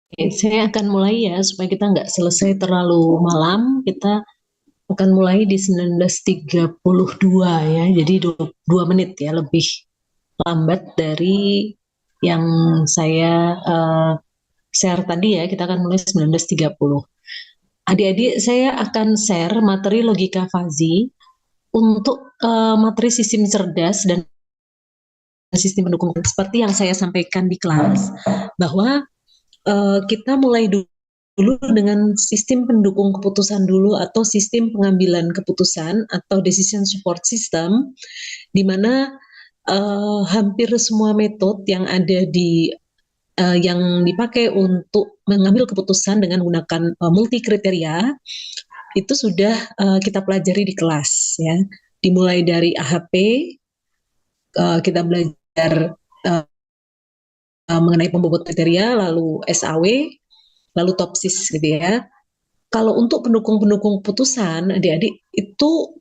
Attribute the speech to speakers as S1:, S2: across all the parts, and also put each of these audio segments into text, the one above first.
S1: Oke, saya akan mulai ya supaya kita nggak selesai terlalu malam. Kita akan mulai di 19.32 ya. Jadi 2 menit ya, lebih lambat dari yang saya share tadi ya. Kita akan mulai 19.30. Adik-adik, saya akan share materi logika fuzzy untuk materi sistem cerdas dan sistem pendukung. Seperti yang saya sampaikan di kelas, bahwa kita mulai dulu dengan sistem pendukung keputusan dulu atau sistem pengambilan keputusan atau decision support system, di mana hampir semua metode yang ada di yang dipakai untuk mengambil keputusan dengan menggunakan multi kriteria itu sudah kita pelajari di kelas ya. Dimulai dari AHP, kita belajar uh, mengenai pembobot kriteria, lalu SAW, lalu topsis gitu ya. Kalau untuk pendukung-pendukung putusan, adik-adik itu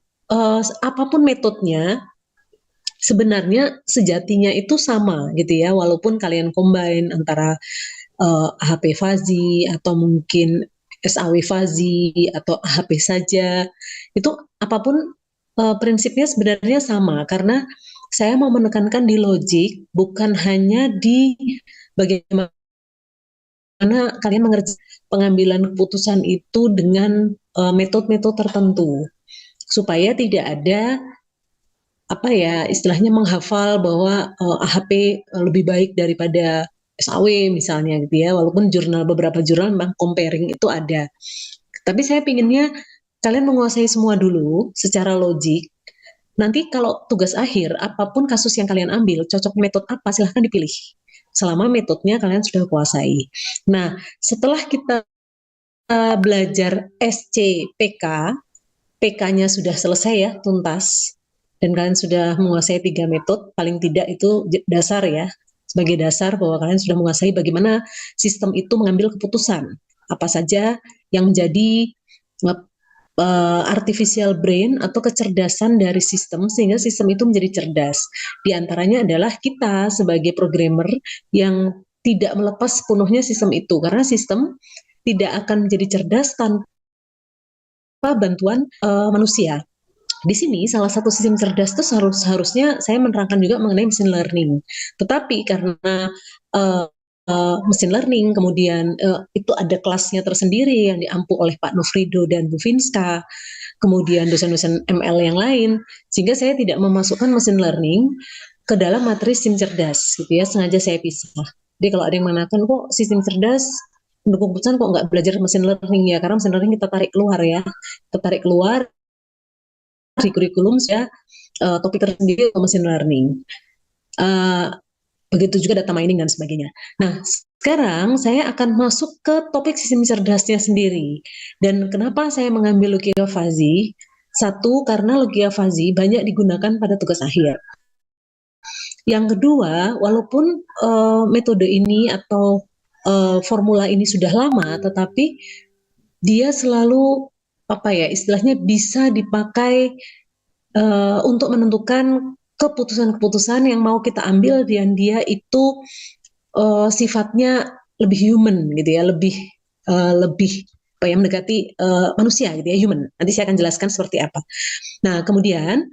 S1: apapun metodenya, sebenarnya sejatinya itu sama gitu ya, walaupun kalian combine antara AHP Fazi atau mungkin SAW Fazi atau AHP saja, itu apapun prinsipnya sebenarnya sama karena saya mau menekankan di logik, bukan hanya di bagaimana kalian mengerjakan pengambilan keputusan itu dengan metode-metode tertentu supaya tidak ada apa ya istilahnya menghafal bahwa AHP lebih baik daripada SAW misalnya gitu ya, walaupun beberapa jurnal memang comparing itu ada, tapi saya pinginnya kalian menguasai semua dulu secara logik. Nanti kalau tugas akhir apapun kasus yang kalian ambil cocok metode apa silahkan dipilih selama metodenya kalian sudah kuasai. Nah, setelah kita belajar SCPK, PK-nya sudah selesai ya, tuntas, dan kalian sudah menguasai 3 metode, paling tidak itu dasar ya, sebagai dasar bahwa kalian sudah menguasai bagaimana sistem itu mengambil keputusan, apa saja yang menjadi artificial brain atau kecerdasan dari sistem sehingga sistem itu menjadi cerdas. Di antaranya adalah kita sebagai programmer yang tidak melepas sepenuhnya sistem itu, karena sistem tidak akan menjadi cerdas tanpa bantuan manusia. Di sini salah satu sistem cerdas itu harusnya saya menerangkan juga mengenai machine learning. Tetapi karena uh, machine learning kemudian itu ada kelasnya tersendiri yang diampu oleh Pak Nufrido dan Bu Finska, kemudian dosen-dosen ML yang lain, sehingga saya tidak memasukkan machine learning ke dalam materi sistem cerdas gitu ya, sengaja saya pisah. Jadi kalau ada yang mengatakan kok sistem cerdas pendukung putusan kok nggak belajar mesin learning ya, karena mesin learning kita tarik keluar ya, kita tarik keluar di kurikulum saya topik tersendiri untuk machine learning. Uh, Begitu juga data mining dan sebagainya. Nah, sekarang saya akan masuk ke topik sistem cerdasnya sendiri. Dan kenapa saya mengambil logika fuzzy? Satu, karena logika fuzzy banyak digunakan pada tugas akhir. Yang kedua, walaupun metode ini atau formula ini sudah lama, tetapi dia selalu apa ya istilahnya bisa dipakai untuk menentukan keputusan-keputusan yang mau kita ambil dan dia itu sifatnya lebih human gitu ya, lebih apa ya mendekati manusia gitu ya, human. Nanti saya akan jelaskan seperti apa. Nah, kemudian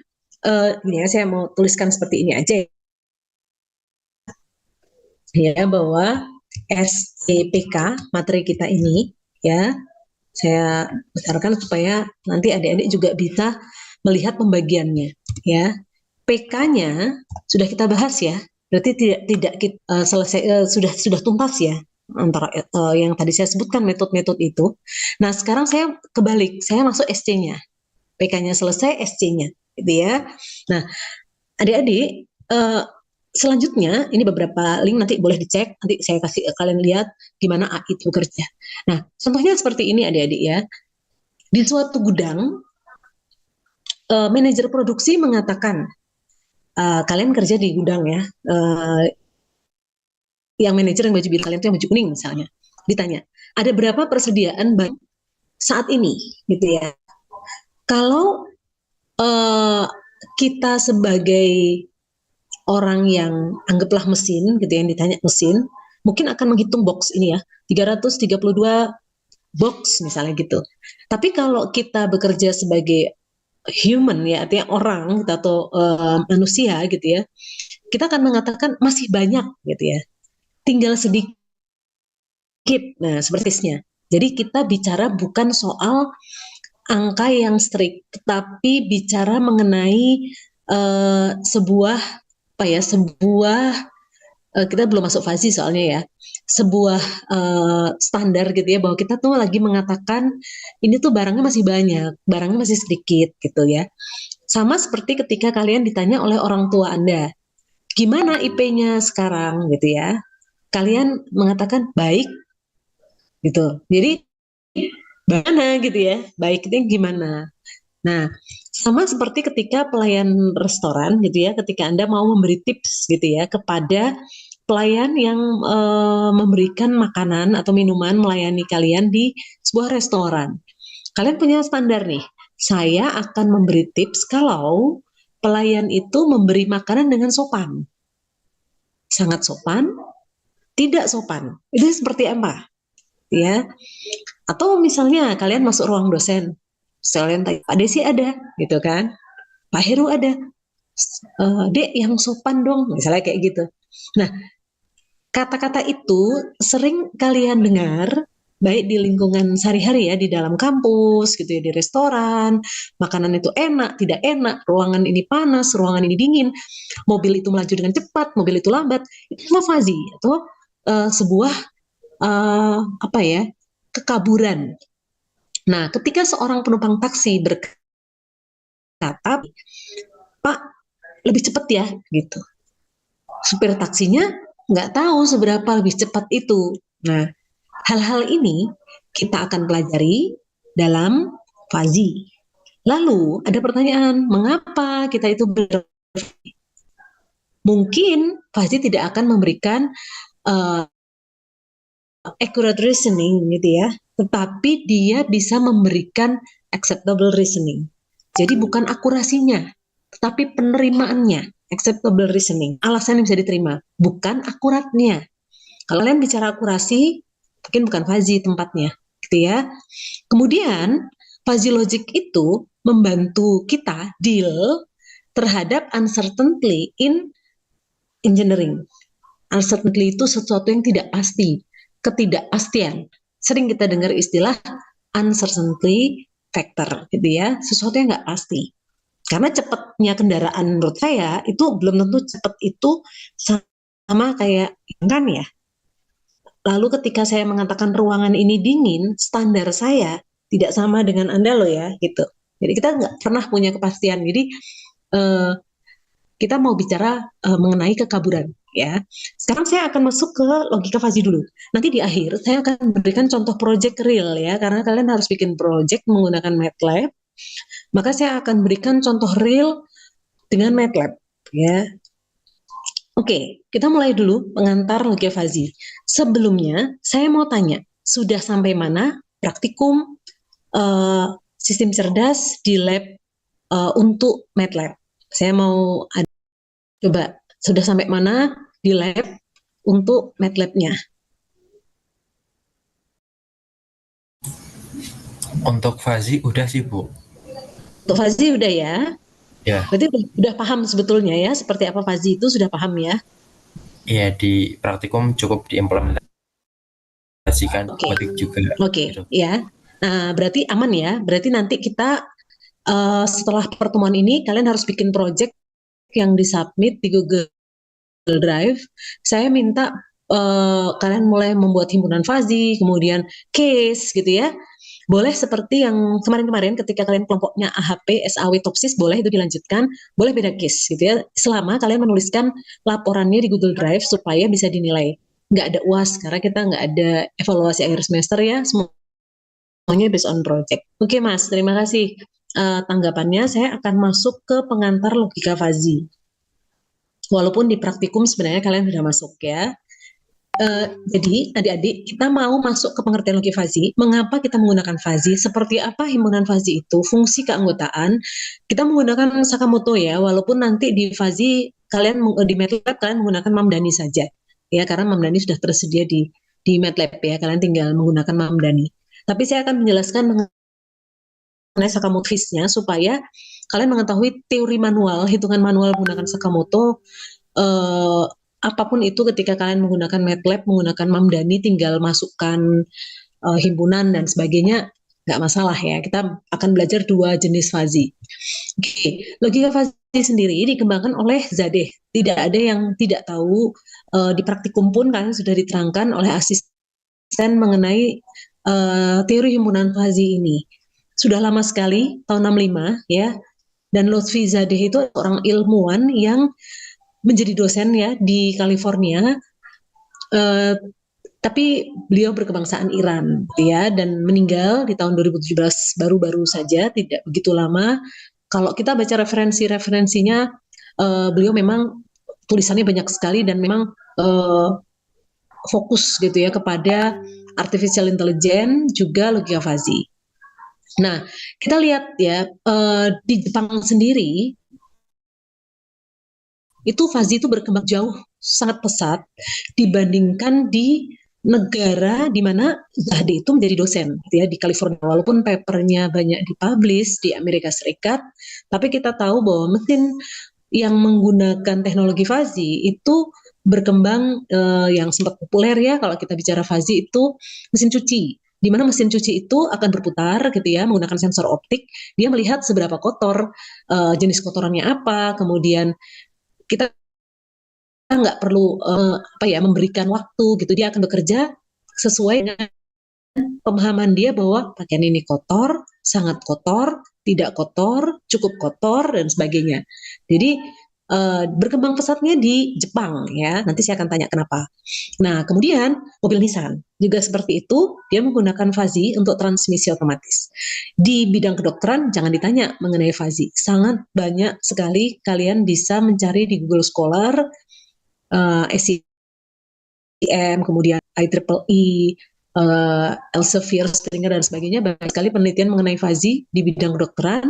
S1: ini ya saya mau tuliskan seperti ini aja ya, bahwa SCPK materi kita ini ya saya besarkan supaya nanti adik-adik juga bisa melihat pembagiannya ya. PK-nya sudah kita bahas ya. Berarti tidak kita, selesai sudah tuntas ya antara yang tadi saya sebutkan metode-metode itu. Nah, sekarang saya kebalik, saya masuk SC-nya. PK-nya selesai, SC-nya gitu ya. Nah, adik-adik selanjutnya ini beberapa link nanti boleh dicek, nanti saya kasih kalian lihat gimana AI itu bekerja. Nah, contohnya seperti ini adik-adik ya. Di suatu gudang, manajer produksi mengatakan, kalian kerja di gudang ya, yang manajer yang baju biru kalian itu yang baju kuning misalnya, ditanya, ada berapa persediaan barang saat ini, gitu ya. Kalau uh, kita sebagai orang yang anggaplah mesin, gitu yang ditanya mesin, mungkin akan menghitung box ini ya, 332 box misalnya gitu. Tapi kalau kita bekerja sebagai human ya, artinya orang kita atau manusia gitu ya, kita akan mengatakan masih banyak gitu ya, tinggal sedikit. Nah, sepertinya. Jadi kita bicara bukan soal angka yang strict, tetapi bicara mengenai sebuah apa ya, kita belum masuk fasi soalnya ya, sebuah standar gitu ya, bahwa kita tuh lagi mengatakan ini tuh barangnya masih banyak, barangnya masih sedikit gitu ya. Sama seperti ketika kalian ditanya oleh orang tua Anda, gimana IP-nya sekarang gitu ya, kalian mengatakan baik gitu. Jadi mana gitu ya, baiknya gimana. Nah, sama seperti ketika pelayan restoran gitu ya, ketika Anda mau memberi tips gitu ya kepada pelayan yang memberikan makanan atau minuman melayani kalian di sebuah restoran. Kalian punya standar nih, saya akan memberi tips kalau pelayan itu memberi makanan dengan sopan. Sangat sopan, tidak sopan. Itu seperti apa? Ya. Atau misalnya kalian masuk ruang dosen, kalian tanya, Pak Desi ada, gitu kan? Pak Heru ada, Dek yang sopan dong, misalnya kayak gitu. Nah, kata-kata itu sering kalian dengar baik di lingkungan sehari-hari ya, di dalam kampus gitu ya, di restoran, makanan itu enak, tidak enak, ruangan ini panas, ruangan ini dingin, mobil itu melaju dengan cepat, mobil itu lambat, itu semua fazi atau sebuah apa ya, kekaburan. Nah, ketika seorang penumpang taksi berkata, Pak, lebih cepat ya, gitu. Supir taksinya nggak tahu seberapa lebih cepat itu. Nah, hal-hal ini kita akan pelajari dalam fazi. Lalu ada pertanyaan, mengapa kita itu mungkin fazi tidak akan memberikan uh, accurate reasoning gitu ya, tetapi dia bisa memberikan acceptable reasoning. Jadi bukan akurasinya, tetapi penerimaannya, acceptable reasoning, alasan yang bisa diterima, bukan akuratnya. Kalau kalian bicara akurasi, mungkin bukan fuzzy tempatnya, gitu ya. Kemudian fuzzy logic itu membantu kita deal terhadap uncertainty in engineering. Uncertainty itu sesuatu yang tidak pasti, ketidakpastian. Sering kita dengar istilah uncertainty factor, gitu ya, sesuatu yang nggak pasti. Karena cepatnya kendaraan menurut saya itu belum tentu cepat itu sama kayak kan ya. Lalu ketika saya mengatakan ruangan ini dingin, standar saya tidak sama dengan Anda loh ya, gitu. Jadi kita nggak pernah punya kepastian. Jadi eh, kita mau bicara mengenai kekaburan ya. Sekarang saya akan masuk ke logika fuzzy dulu. Nanti di akhir saya akan berikan contoh project real ya, karena kalian harus bikin project menggunakan MATLAB. Maka saya akan berikan contoh real dengan MATLAB ya. Oke, kita mulai dulu pengantar logika fuzzy. Sebelumnya saya mau tanya, sudah sampai mana praktikum sistem cerdas di lab untuk MATLAB? Saya mau coba sudah sampai mana di lab untuk MATLAB-nya?
S2: Untuk Fazi udah sih Bu.
S1: Untuk Fazi udah ya?
S2: Ya.
S1: Berarti udah paham sebetulnya ya seperti apa Fazi itu sudah paham ya?
S2: Iya, di praktikum cukup diimplementasikan juga.
S1: Oke,
S2: Gitu.
S1: ya. Nah, berarti aman ya. Berarti nanti kita setelah pertemuan ini kalian harus bikin project yang disubmit di Google Drive. Saya minta kalian mulai membuat himpunan fazi, kemudian case gitu ya. Boleh seperti yang kemarin-kemarin ketika kalian kelompoknya AHP, SAW, Topsis, boleh itu dilanjutkan, boleh beda case gitu ya. Selama kalian menuliskan laporannya di Google Drive supaya bisa dinilai. Nggak ada UAS, karena kita nggak ada evaluasi akhir semester ya, semuanya based on project. Oke Mas, terima kasih tanggapannya. Saya akan masuk ke pengantar logika fazi. Walaupun di praktikum sebenarnya kalian sudah masuk ya. Jadi adik-adik kita mau masuk ke pengertian logika fazi. Mengapa kita menggunakan fazi? Seperti apa himpunan fazi itu? Fungsi keanggotaan. Kita menggunakan Sakamoto ya. Walaupun nanti di fazi kalian di MATLAB kalian menggunakan Mamdani saja. ya, karena Mamdani sudah tersedia di MATLAB ya, kalian tinggal menggunakan Mamdani. Tapi saya akan menjelaskan mengenai Sakamoto-nya supaya kalian mengetahui teori manual, hitungan manual menggunakan Sakamoto. Apapun itu ketika kalian menggunakan MATLAB, menggunakan Mamdani, tinggal masukkan himpunan dan sebagainya, nggak masalah ya. Kita akan belajar dua jenis fazi. Oke, logika fazi sendiri dikembangkan oleh Zadeh. Tidak ada yang tidak tahu, di praktikum pun kalian sudah diterangkan oleh asisten mengenai teori himpunan fazi ini. Sudah lama sekali, tahun 65 ya. Dan Lotfi Zadeh itu orang ilmuwan yang menjadi dosen ya di California. Tapi beliau berkebangsaan Iran ya, dan meninggal di tahun 2017, baru-baru saja, tidak begitu lama. Kalau kita baca referensinya, beliau memang tulisannya banyak sekali dan memang fokus gitu ya kepada artificial intelligence juga logika fazi. Nah, kita lihat ya, di Jepang sendiri itu fazi itu berkembang jauh sangat pesat dibandingkan di negara di mana Zahdi itu menjadi dosen ya, di California. Walaupun papernya banyak dipublish di Amerika Serikat, tapi kita tahu bahwa mesin yang menggunakan teknologi fazi itu berkembang, yang sempat populer ya kalau kita bicara fazi itu mesin cuci, di mana mesin cuci itu akan berputar gitu ya menggunakan sensor optik. Dia melihat seberapa kotor, jenis kotorannya apa, kemudian kita nggak perlu memberikan waktu gitu, dia akan bekerja sesuai dengan pemahaman dia bahwa pakaian ini kotor, sangat kotor, tidak kotor, cukup kotor dan sebagainya. Jadi berkembang pesatnya di Jepang ya. Nanti saya akan tanya kenapa. Nah, kemudian mobil Nissan juga seperti itu, dia menggunakan fazi untuk transmisi otomatis. Di bidang kedokteran jangan ditanya mengenai fazi. Sangat banyak sekali kalian bisa mencari di Google Scholar, SCM, kemudian IEEE, Elsevier, Springer dan sebagainya. Banyak sekali penelitian mengenai fazi di bidang kedokteran,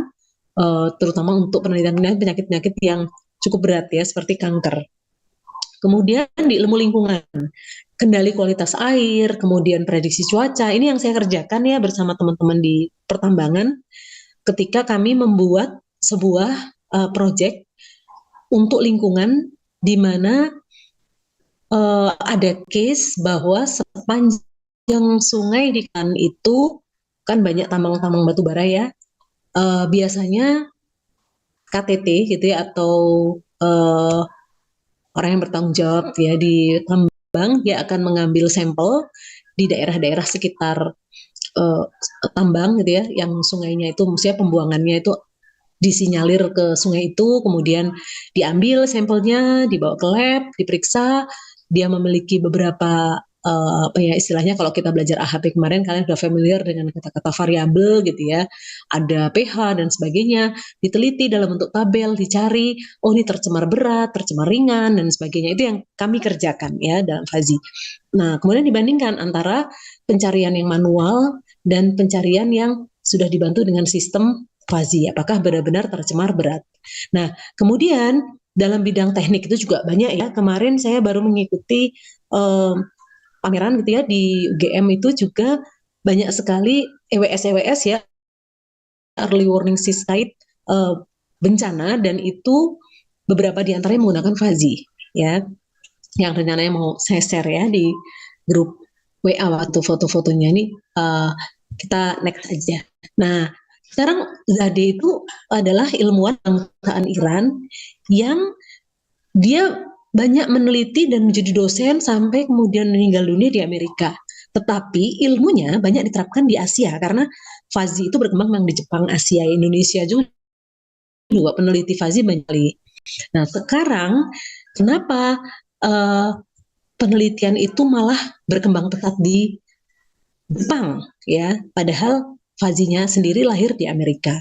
S1: terutama untuk penelitian penyakit-penyakit yang cukup berat ya, seperti kanker. Kemudian di ilmu lingkungan, kendali kualitas air, kemudian prediksi cuaca, ini yang saya kerjakan ya bersama teman-teman di pertambangan ketika kami membuat sebuah proyek untuk lingkungan di mana ada case bahwa sepanjang sungai di kan itu kan banyak tambang-tambang batu bara ya, biasanya KTT gitu ya, atau orang yang bertanggung jawab ya di tambang, dia akan mengambil sampel di daerah-daerah sekitar tambang gitu ya, yang sungainya itu maksudnya pembuangannya itu disinyalir ke sungai itu, kemudian diambil sampelnya, dibawa ke lab, diperiksa. Dia memiliki beberapa istilahnya kalau kita belajar AHP kemarin, kalian sudah familiar dengan kata-kata variabel gitu ya, ada pH dan sebagainya, diteliti dalam bentuk tabel, dicari, oh ini tercemar berat, tercemar ringan dan sebagainya. Itu yang kami kerjakan ya dalam fazi. Nah, kemudian dibandingkan antara pencarian yang manual dan pencarian yang sudah dibantu dengan sistem fazi, apakah benar-benar tercemar berat. Nah, kemudian dalam bidang teknik itu juga banyak ya. Kemarin saya baru mengikuti pameran gitu ya di UGM, itu juga banyak sekali EWS ya, early warning system bencana, dan itu beberapa di antaranya menggunakan fazi ya, yang rencananya mau saya share ya di grup WA waktu foto-fotonya ini, kita next aja. Nah, sekarang Zadeh itu adalah ilmuwan kebangsaan Iran yang dia banyak meneliti dan menjadi dosen sampai kemudian meninggal dunia di Amerika. Tetapi ilmunya banyak diterapkan di Asia karena fazi itu berkembang memang di Jepang, Asia, Indonesia juga peneliti fazi banyak. Nah, sekarang kenapa penelitian itu malah berkembang pesat di Jepang ya, padahal fazinya sendiri lahir di Amerika.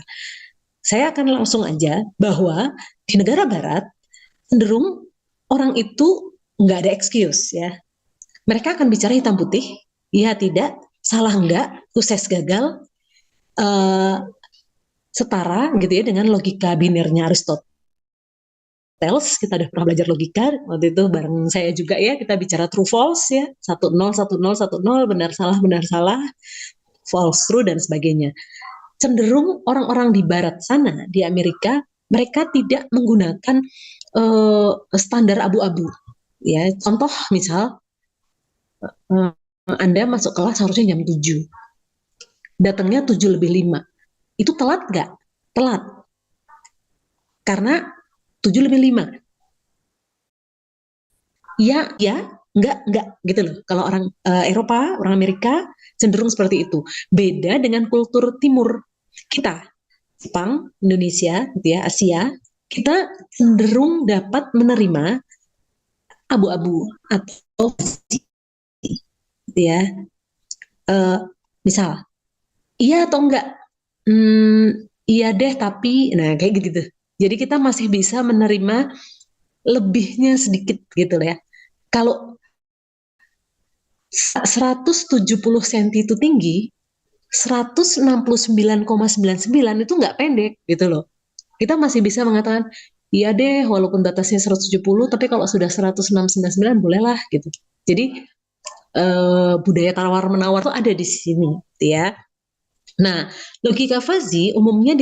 S1: Saya akan langsung aja bahwa di negara barat cenderung orang itu nggak ada excuse ya. Mereka akan bicara hitam putih, iya tidak, salah enggak, sukses gagal, setara gitu ya dengan logika binernya Aristoteles. tells, kita udah pernah belajar logika waktu itu bareng saya juga ya, kita bicara true false ya, 10 10 10 benar salah, false true dan sebagainya. Cenderung orang-orang di barat sana, di Amerika, mereka tidak menggunakan standar abu-abu ya. Contoh misal Anda masuk kelas harusnya jam 7, datangnya 7 lebih 5, itu telat nggak? Telat, karena 7 lebih 5. Ya, ya, enggak gitu loh. Kalau orang Eropa, orang Amerika cenderung seperti itu. Beda dengan kultur timur kita, Jepang, Indonesia, gitu ya, Asia, kita cenderung dapat menerima abu-abu atau gitu ya. Misal, iya atau enggak? Iya deh, tapi, nah kayak gitu. Jadi kita masih bisa menerima lebihnya sedikit gitu ya. Kalau 170 cm itu tinggi, 169,99 itu nggak pendek gitu loh. Kita masih bisa mengatakan, iya deh walaupun batasnya 170, tapi kalau sudah 106,99 bolehlah gitu. Jadi budaya tawar-menawar itu ada di sini gitu ya. Nah, logika fuzzy umumnya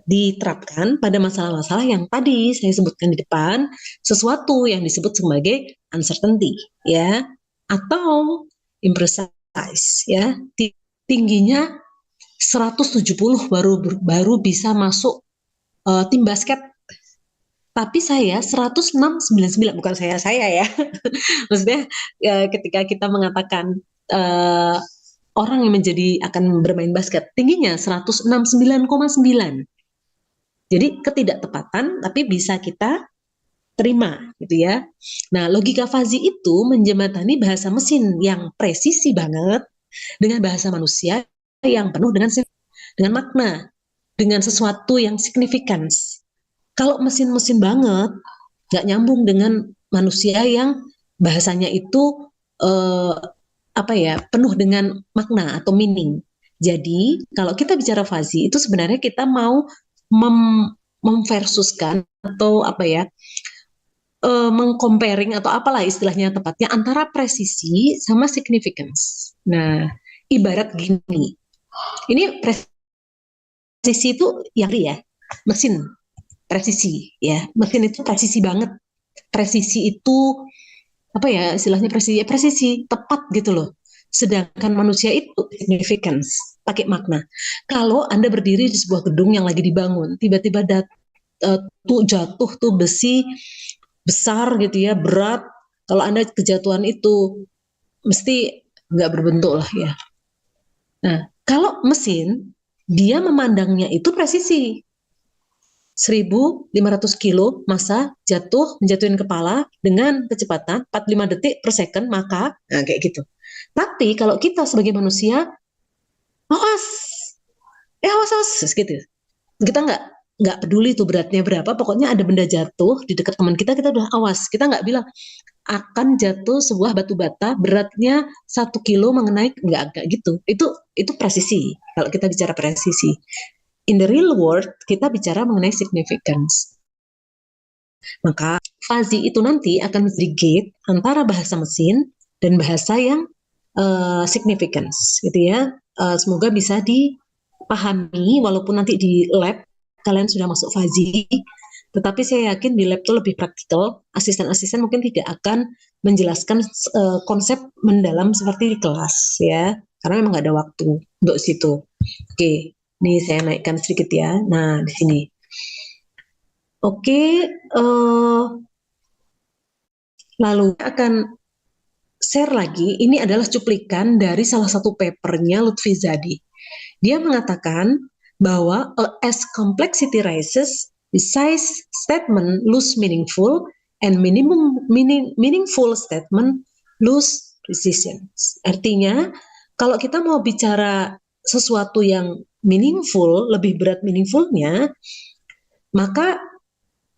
S1: diterapkan pada masalah-masalah yang tadi saya sebutkan di depan, sesuatu yang disebut sebagai uncertainty ya, atau imprecise ya. Tingginya 170 baru bisa masuk tim basket. Tapi saya 106,99, bukan saya ya. Maksudnya ketika kita mengatakan orang yang akan bermain basket tingginya 169,9. Jadi ketidaktepatan tapi bisa kita terima gitu ya. Nah, logika fuzzy itu menjembatani bahasa mesin yang presisi banget dengan bahasa manusia yang penuh dengan makna, dengan sesuatu yang significance. Kalau mesin-mesin banget, nggak nyambung dengan manusia yang bahasanya itu penuh dengan makna atau meaning. Jadi kalau kita bicara fuzzy itu sebenarnya kita mau memversuskan atau mengcomparing atau apalah istilahnya tepatnya antara presisi sama significance. Nah, ibarat gini, ini presisi itu ya mesin presisi ya, mesin itu presisi banget. Presisi itu istilahnya presisi tepat gitu loh. Sedangkan manusia itu significance, pakai makna. Kalau Anda berdiri di sebuah gedung yang lagi dibangun, tiba-tiba jatuh tuh besi besar gitu ya, berat. Kalau Anda kejatuhan itu mesti nggak berbentuk lah ya. Nah, kalau mesin dia memandangnya itu presisi. 1.500 kilo massa jatuh menjatuhin kepala dengan kecepatan 45 detik per second, maka kayak gitu. Tapi kalau kita sebagai manusia, awas, awas gitu. Kita nggak peduli tuh beratnya berapa, pokoknya ada benda jatuh di dekat teman kita udah awas. Kita nggak bilang akan jatuh sebuah batu bata beratnya 1 kilo mengenai, nggak gitu. Itu presisi. Kalau kita bicara presisi. In the real world, kita bicara mengenai significance. Maka fuzzy itu nanti akan menjadi gate antara bahasa mesin dan bahasa yang significance, gitu ya. Semoga bisa dipahami, walaupun nanti di lab kalian sudah masuk fuzzy, tetapi saya yakin di lab itu lebih praktikal. Asisten-asisten mungkin tidak akan menjelaskan konsep mendalam seperti di kelas, ya, karena memang nggak ada waktu untuk situ. Oke. Nih saya naikkan sedikit ya. Nah, di sini. Oke, lalu akan share lagi. Ini adalah cuplikan dari salah satu papernya Lutfi Zadi. Dia mengatakan bahwa as complexity rises, the size statement lose meaningful and meaningful statement lose precision. Artinya, kalau kita mau bicara sesuatu yang meaningful, lebih berat meaningfulnya, maka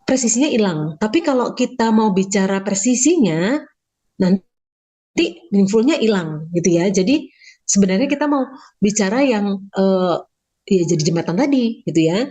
S1: presisinya hilang. Tapi kalau kita mau bicara presisinya, nanti meaningfulnya hilang gitu ya. Jadi sebenarnya kita mau bicara yang ya jadi jembatan tadi gitu ya.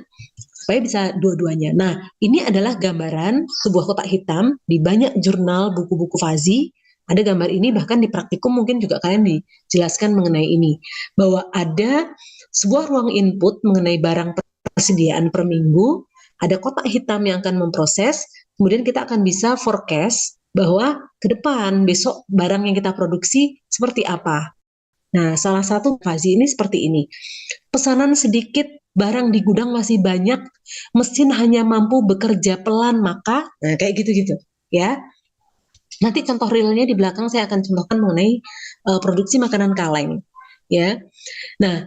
S1: supaya bisa dua-duanya. Nah, ini adalah gambaran sebuah kotak hitam di banyak jurnal buku-buku Fuzzy. Ada gambar ini, bahkan di praktikum mungkin juga kalian dijelaskan mengenai ini. Bahwa ada sebuah ruang input mengenai barang persediaan per minggu, ada kotak hitam yang akan memproses, kemudian kita akan bisa forecast bahwa ke depan besok barang yang kita produksi seperti apa. Nah, salah satu Fuzzy ini seperti ini. Pesanan sedikit, barang di gudang masih banyak, mesin hanya mampu bekerja pelan, maka nah kayak gitu-gitu ya. Nanti contoh realnya di belakang saya akan contohkan mengenai produksi makanan kaleng ya. Nah,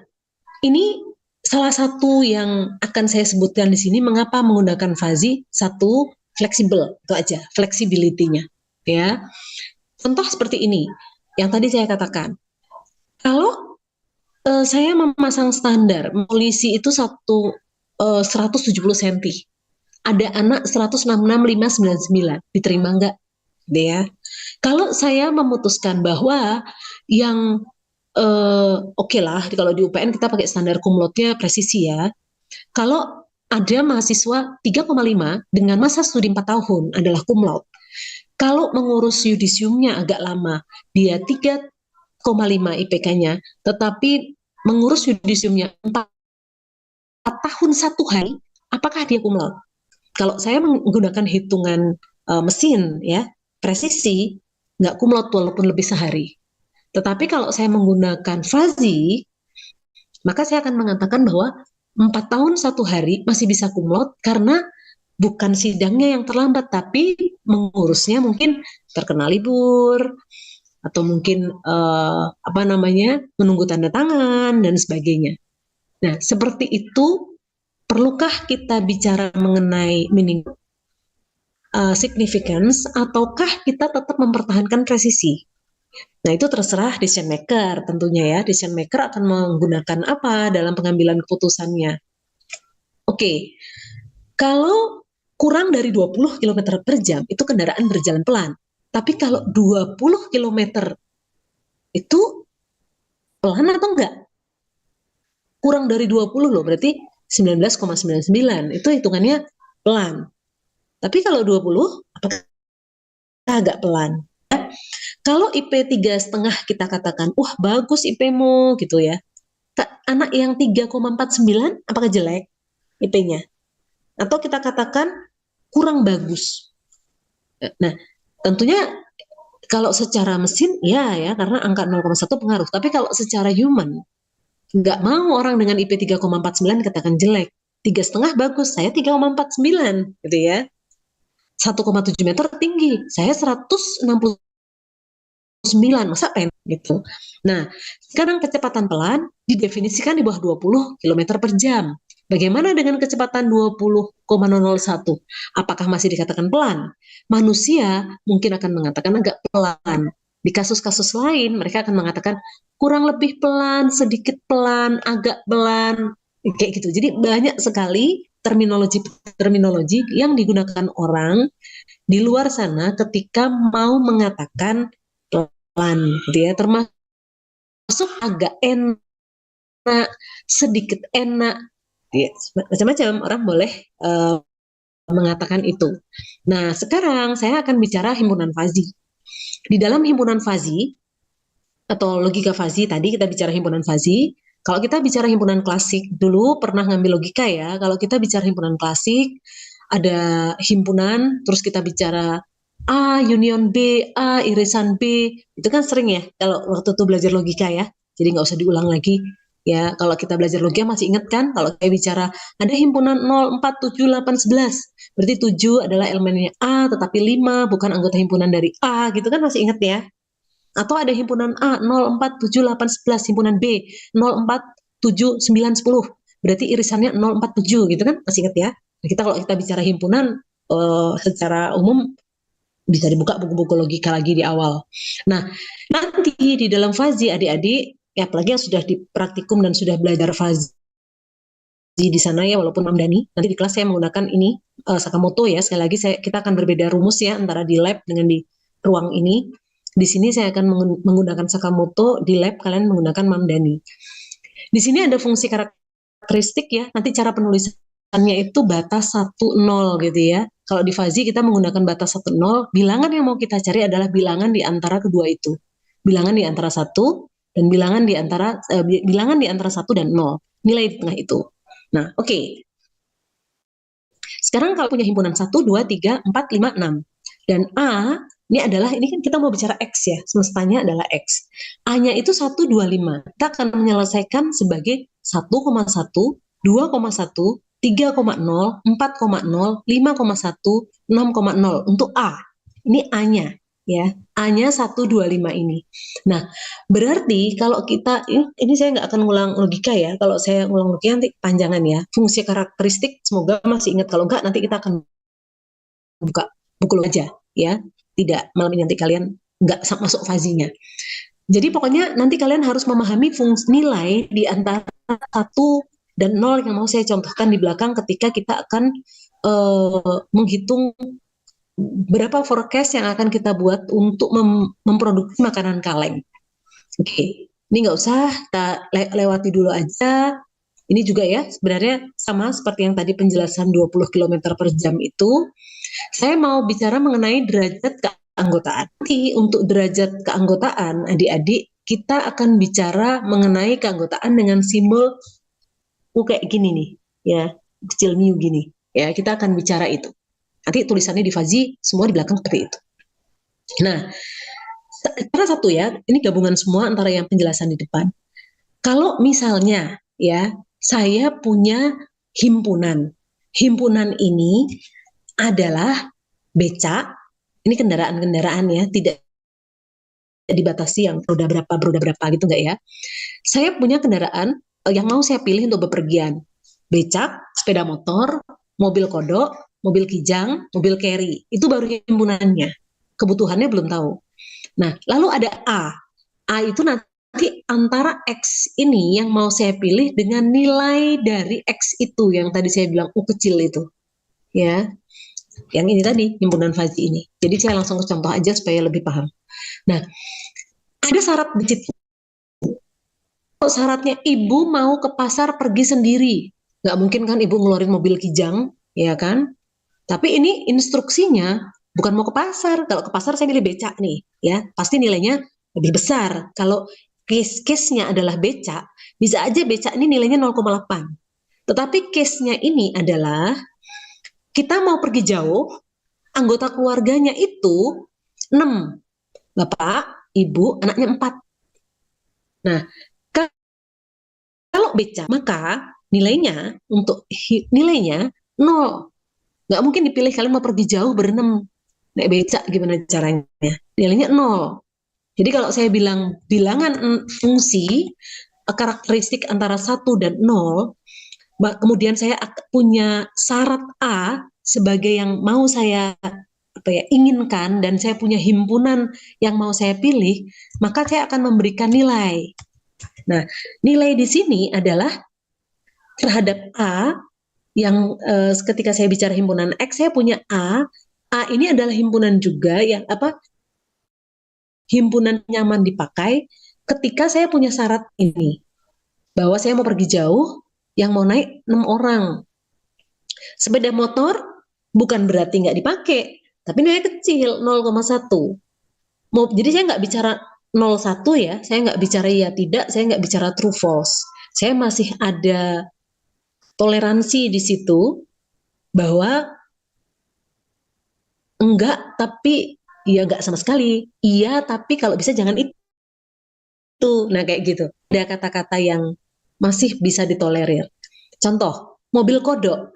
S1: ini salah satu yang akan saya sebutkan di sini mengapa menggunakan Fuzzy. Satu, fleksibel, itu aja flexibility-nya ya. Contoh seperti ini yang tadi saya katakan. Kalau saya memasang standar polisi itu 170 cm. Ada anak 166,599. Diterima nggak? Ya. Kalau saya memutuskan bahwa yang oke lah, kalau di UPN kita pakai standar cum laude-nya presisi ya. Kalau ada mahasiswa 3,5 dengan masa studi 4 tahun adalah cum laude. Kalau mengurus yudisiumnya agak lama, dia 3,5 IPK-nya, tetapi mengurus yudisiumnya 4 tahun 1 hari, apakah dia cum laude? Kalau saya menggunakan hitungan mesin ya, presisi, nggak cum laude walaupun lebih sehari. Tetapi kalau saya menggunakan Fuzzy, maka saya akan mengatakan bahwa 4 tahun 1 hari masih bisa cum laude karena bukan sidangnya yang terlambat, tapi mengurusnya mungkin terkena libur, atau mungkin menunggu tanda tangan dan sebagainya. Nah, seperti itu. Perlukah kita bicara mengenai meaning significance, ataukah kita tetap mempertahankan presisi? Nah, itu terserah decision maker tentunya ya. Decision maker akan menggunakan apa dalam pengambilan keputusannya. Oke, kalau kurang dari 20 km per jam itu kendaraan berjalan pelan. Tapi kalau 20 km itu pelan atau enggak? Kurang dari 20 loh, berarti 19,99 itu hitungannya pelan. Tapi kalau 20, apakah agak pelan? Kalau IP 3,5 kita katakan, wah bagus IP-mu gitu ya. Anak yang 3,49 apakah jelek IP-nya? Atau kita katakan kurang bagus. Nah, tentunya kalau secara mesin ya karena angka 0,1 pengaruh. Tapi kalau secara human, nggak mau orang dengan IP 3,49 katakan jelek. 3,5 bagus, saya 3,49 gitu ya. 1,7 meter tinggi, saya 169, masa pendek gitu. Nah, sekarang kecepatan pelan didefinisikan di bawah 20 km per jam. Bagaimana dengan kecepatan 20,001? Apakah masih dikatakan pelan? Manusia mungkin akan mengatakan agak pelan. Di kasus-kasus lain mereka akan mengatakan kurang lebih pelan, sedikit pelan, agak pelan, kayak gitu. Jadi banyak sekali terminologi yang digunakan orang di luar sana ketika mau mengatakan pelan, gitu ya. Termasuk agak enak, sedikit enak, ya, macam-macam orang boleh mengatakan itu. Nah, sekarang saya akan bicara himpunan Fuzzy. Di dalam himpunan Fuzzy atau logika Fuzzy, tadi kita bicara himpunan Fuzzy. Kalau kita bicara himpunan klasik, dulu pernah ngambil logika ya. Kalau kita bicara himpunan klasik, ada himpunan, terus kita bicara A, union B, A, irisan B. Itu kan sering ya, kalau waktu itu belajar logika ya. Jadi nggak usah diulang lagi. Ya, kalau kita belajar logika masih ingat kan, kalau saya bicara ada himpunan 0, 4, 7, 8, 11. Berarti 7 adalah elemennya A, tetapi 5 bukan anggota himpunan dari A, gitu kan masih ingat ya. Atau ada himpunan A 0, 4, 7, 8, 11, himpunan B 0, 4, 7, 9, 10. Berarti irisannya 0, 4, 7 gitu kan? Masih ingat ya? Nah, kalau kita bicara himpunan secara umum bisa dibuka buku-buku logika lagi di awal. Nah, nanti di dalam Fuzzy adik-adik, ya apalagi yang sudah di praktikum dan sudah belajar Fuzzy di sana ya, walaupun Mamdani, nanti di kelas saya menggunakan ini Sakamoto ya. Sekali lagi kita akan berbeda rumus ya antara di lab dengan di ruang ini. Di sini saya akan menggunakan Sakamoto, di lab kalian menggunakan Mamdani. Di sini ada fungsi karakteristik ya, nanti cara penulisan itu batas 1-0 gitu ya. Kalau di Fazi kita menggunakan batas 1-0, bilangan yang mau kita cari adalah bilangan di antara kedua itu. Bilangan di antara 1 dan bilangan di antara 1 dan 0. Nilai di tengah itu. Nah, oke. Sekarang kalau punya himpunan 1, 2, 3, 4, 5, 6. Dan A, ini kan kita mau bicara X ya, semestanya adalah X. A-nya itu 1, 2, 5. Kita akan menyelesaikan sebagai 1,1, 2,1, 3,0, 4,0, 5,1, 6,0 untuk A. Ini A-nya ya. A-nya 125 ini. Nah, berarti kalau kita ini saya nggak akan ngulang logika ya. Kalau saya ngulang logika nanti panjangan ya. Fungsi karakteristik semoga masih ingat. Kalau enggak nanti kita akan buka buku aja ya. Tidak, malam ini nanti kalian nggak masuk fazinya. Jadi pokoknya nanti kalian harus memahami fungsi nilai di antara 1 dan 0 yang mau saya contohkan di belakang ketika kita akan menghitung berapa forecast yang akan kita buat untuk memproduksi makanan kaleng. Oke, ini nggak usah kita lewati dulu aja. Ini juga ya sebenarnya sama seperti yang tadi penjelasan 20 km per jam itu. Saya mau bicara mengenai derajat keanggotaan. Nanti untuk derajat keanggotaan adik-adik kita akan bicara mengenai keanggotaan dengan simbol kayak gini nih ya, kecil mu gini ya, kita akan bicara itu. Nanti tulisannya di Fazi semua di belakang seperti itu. Nah, cara satu ya, ini gabungan semua antara yang penjelasan di depan. Kalau misalnya ya, saya punya himpunan. Himpunan ini adalah becak, ini kendaraan-kendaraan ya, tidak dibatasi yang roda berapa gitu enggak ya. Saya punya kendaraan yang mau saya pilih untuk bepergian. Becak, sepeda motor, mobil kodok, mobil kijang, mobil carry. Itu baru himpunannya. Kebutuhannya belum tahu. Nah, lalu ada A. A itu nanti antara X ini yang mau saya pilih dengan nilai dari X itu yang tadi saya bilang U kecil itu. Ya. Yang ini tadi, himpunan Fazi ini. Jadi saya langsung ke contoh aja supaya lebih paham. Nah, ada syarat di situ. Syaratnya ibu mau ke pasar pergi sendiri. Nggak mungkin kan ibu ngeluarin mobil kijang, ya kan? Tapi ini instruksinya bukan mau ke pasar. Kalau ke pasar saya pilih becak nih, ya pasti nilainya lebih besar. Kalau case-nya adalah becak, bisa aja becak ini nilainya 0,8. Tetapi case-nya ini adalah kita mau pergi jauh, anggota keluarganya itu 6. Bapak, ibu, anaknya 4. Nah, kalau becak, maka nilainya 0. Nggak mungkin dipilih kalian mau pergi jauh berenam. Naik becak gimana caranya? Nilainya 0. Jadi kalau saya bilang bilangan fungsi karakteristik antara 1 dan 0, kemudian saya punya syarat A sebagai yang mau saya inginkan dan saya punya himpunan yang mau saya pilih, maka saya akan memberikan nilai. Nah, nilai di sini adalah terhadap A yang ketika saya bicara himpunan X, saya punya A. A ini adalah himpunan juga yang himpunan nyaman dipakai ketika saya punya syarat ini. Bahwa saya mau pergi jauh, yang mau naik 6 orang. Sepeda motor bukan berarti nggak dipakai, tapi nilainya kecil, 0,1. Jadi saya nggak bicara 0,1 ya, saya nggak bicara iya tidak, saya nggak bicara true false. Saya masih ada toleransi di situ bahwa enggak, tapi ya enggak sama sekali. Iya, tapi kalau bisa jangan itu. Nah, kayak gitu. Ada kata-kata yang masih bisa ditolerir. Contoh, mobil kodok.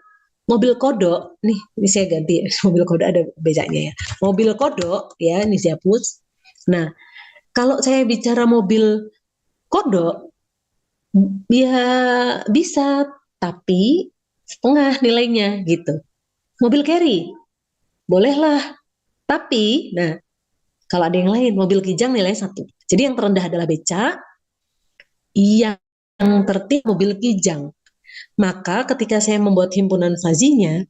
S1: Mobil kodok, ini saya ganti ya. Mobil kodok ada becaknya ya. Mobil kodok, ya, ini saya hapus. Nah, kalau saya bicara mobil kodok, ya bisa, tapi setengah nilainya gitu. Mobil carry, bolehlah. Tapi, nah, kalau ada yang lain, mobil kijang nilainya 1. Jadi yang terendah adalah becak, yang tertib mobil kijang. Maka ketika saya membuat himpunan fazinya,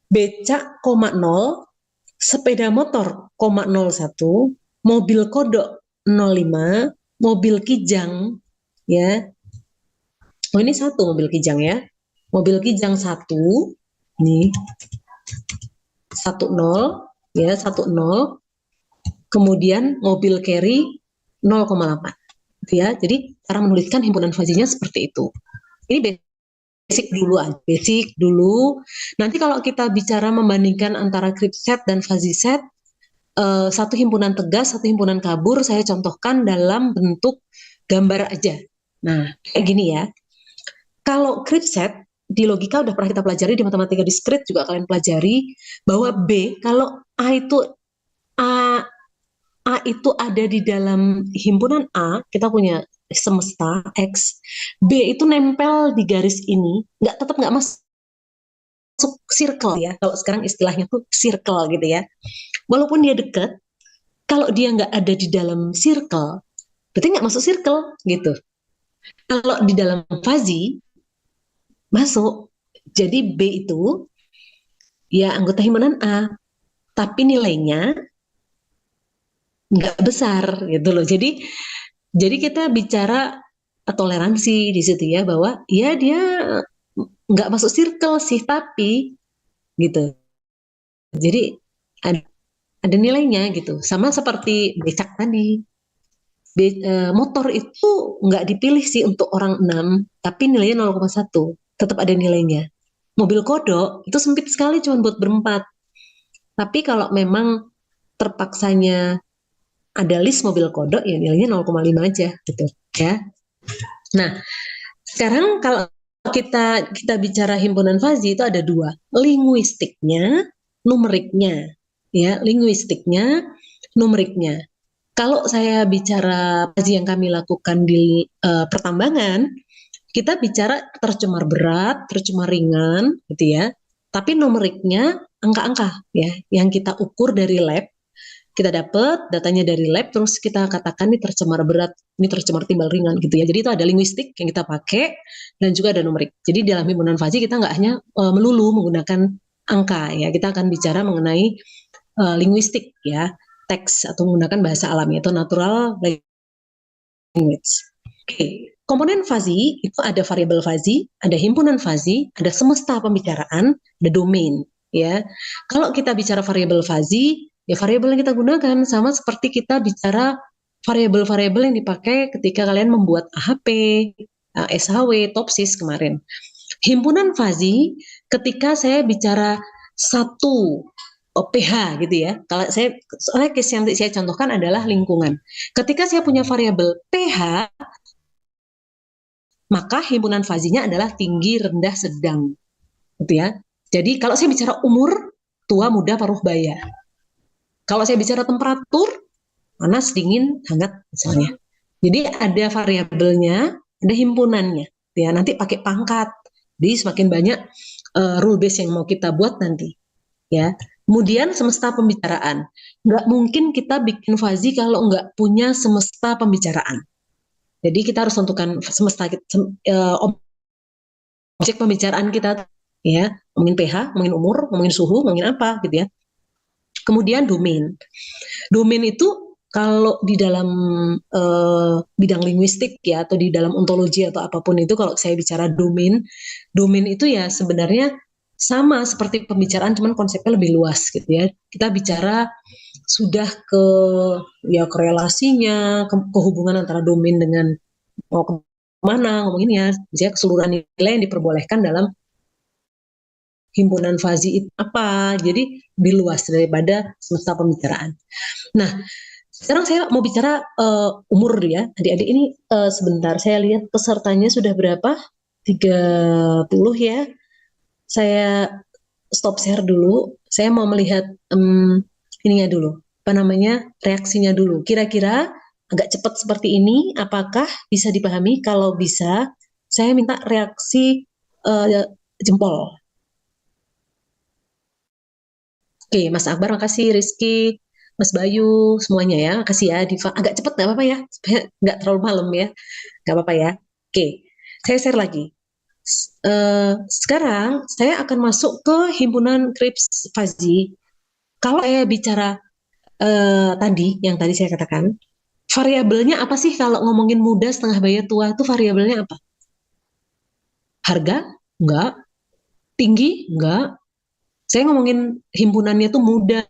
S1: becak 0, sepeda motor 0,01, mobil kodok 0,5, mobil kijang ya. Oh ini 1 mobil kijang ya. Mobil kijang 1, nih, 10, ya, 10, kemudian mobil carry 0,8. Ya, jadi cara menuliskan himpunan fazinya seperti itu. Ini basic dulu. Nanti kalau kita bicara membandingkan antara crib set dan fuzzy set, satu himpunan tegas, satu himpunan kabur, saya contohkan dalam bentuk gambar aja. Nah, kayak gini ya. Kalau crib set, di logika udah pernah kita pelajari, di matematika diskrit juga kalian pelajari, bahwa B, kalau A, A itu ada di dalam himpunan A, kita punya semesta X, B itu nempel di garis ini, tetap nggak masuk circle ya. Kalau sekarang istilahnya tuh circle gitu ya. Walaupun dia dekat, kalau dia nggak ada di dalam circle, berarti nggak masuk circle gitu. Kalau di dalam fuzzy, masuk. Jadi B itu ya anggota himpunan A, tapi nilainya nggak besar gitu loh. Jadi kita bicara toleransi di situ ya, bahwa ya dia nggak masuk circle sih, tapi gitu. Jadi ada, ada nilainya gitu. Sama seperti becak tadi. Motor itu nggak dipilih sih untuk orang 6, tapi nilainya 0,1. Tetap ada nilainya. Mobil kodok itu sempit sekali, cuma buat berempat. Tapi kalau memang terpaksanya ada list mobil kodok, ya nilainya 0,5 aja gitu ya. Nah, sekarang kalau kita bicara himpunan fuzzy itu ada dua, linguistiknya, numeriknya, ya, linguistiknya, numeriknya. Kalau saya bicara fuzzy yang kami lakukan di pertambangan, kita bicara tercemar berat, tercemar ringan, gitu ya. Tapi numeriknya angka-angka, ya, yang kita ukur dari lab. Kita dapat datanya dari lab, terus kita katakan ini tercemar berat, ini tercemar timbal ringan gitu ya. Jadi itu ada linguistik yang kita pakai dan juga ada numerik. Jadi dalam himpunan fuzzy kita nggak hanya melulu menggunakan angka ya, kita akan bicara mengenai linguistik ya, teks atau menggunakan bahasa alami atau natural language. Oke, komponen fuzzy itu ada variabel fuzzy, ada himpunan fuzzy, ada semesta pembicaraan, ada domain ya. Kalau kita bicara variabel fuzzy, ya variabel yang kita gunakan sama seperti kita bicara variabel-variabel yang dipakai ketika kalian membuat AHP, SHW, TOPSIS kemarin. Himpunan fuzzy ketika saya bicara satu pH gitu ya. Kalau soalnya case yang saya contohkan adalah lingkungan. Ketika saya punya variabel pH, maka himpunan fazinya adalah tinggi, rendah, sedang. Gitu ya. Jadi kalau saya bicara umur, tua, muda, paruh, baya. Kalau saya bicara temperatur, panas, dingin, hangat misalnya. Jadi ada variabelnya, ada himpunannya. Ya, nanti pakai pangkat. Jadi semakin banyak rule base yang mau kita buat nanti. Ya. Kemudian semesta pembicaraan. Nggak mungkin kita bikin fuzzy kalau nggak punya semesta pembicaraan. Jadi kita harus tentukan semesta objek pembicaraan kita, ya, ngomongin pH, ngomongin umur, ngomongin suhu, ngomongin apa gitu ya. Kemudian domain. Domain itu kalau di dalam bidang linguistik ya, atau di dalam ontologi atau apapun itu, kalau saya bicara domain itu ya sebenarnya sama seperti pembicaraan, cuman konsepnya lebih luas gitu ya. Kita bicara sudah ke ya korelasinya, kehubungan antara domain dengan mau kemana ngomongin ya, misalnya keseluruhan nilai yang diperbolehkan dalam himpunan fuzzy itu apa, jadi lebih luas daripada semesta pembicaraan. Nah, sekarang saya mau bicara umur ya, adik-adik ini sebentar, saya lihat pesertanya sudah berapa, 30 ya, saya stop share dulu, saya mau melihat ininya dulu, apa namanya, reaksinya dulu, kira-kira agak cepat seperti ini, apakah bisa dipahami? Kalau bisa, saya minta reaksi jempol. Oke, Mas Akbar, makasih. Rizky, Mas Bayu, semuanya ya, makasih ya. Diva, agak cepat nggak apa-apa ya, supaya nggak terlalu malam ya, nggak apa-apa ya. Oke, saya share lagi. Sekarang saya akan masuk ke himpunan Krips Fuzzy. Kalau saya bicara yang tadi saya katakan, variabelnya apa sih kalau ngomongin muda, setengah baya, tua itu variabelnya apa? Harga, Enggak. Tinggi? Enggak. Saya ngomongin himpunannya tuh muda,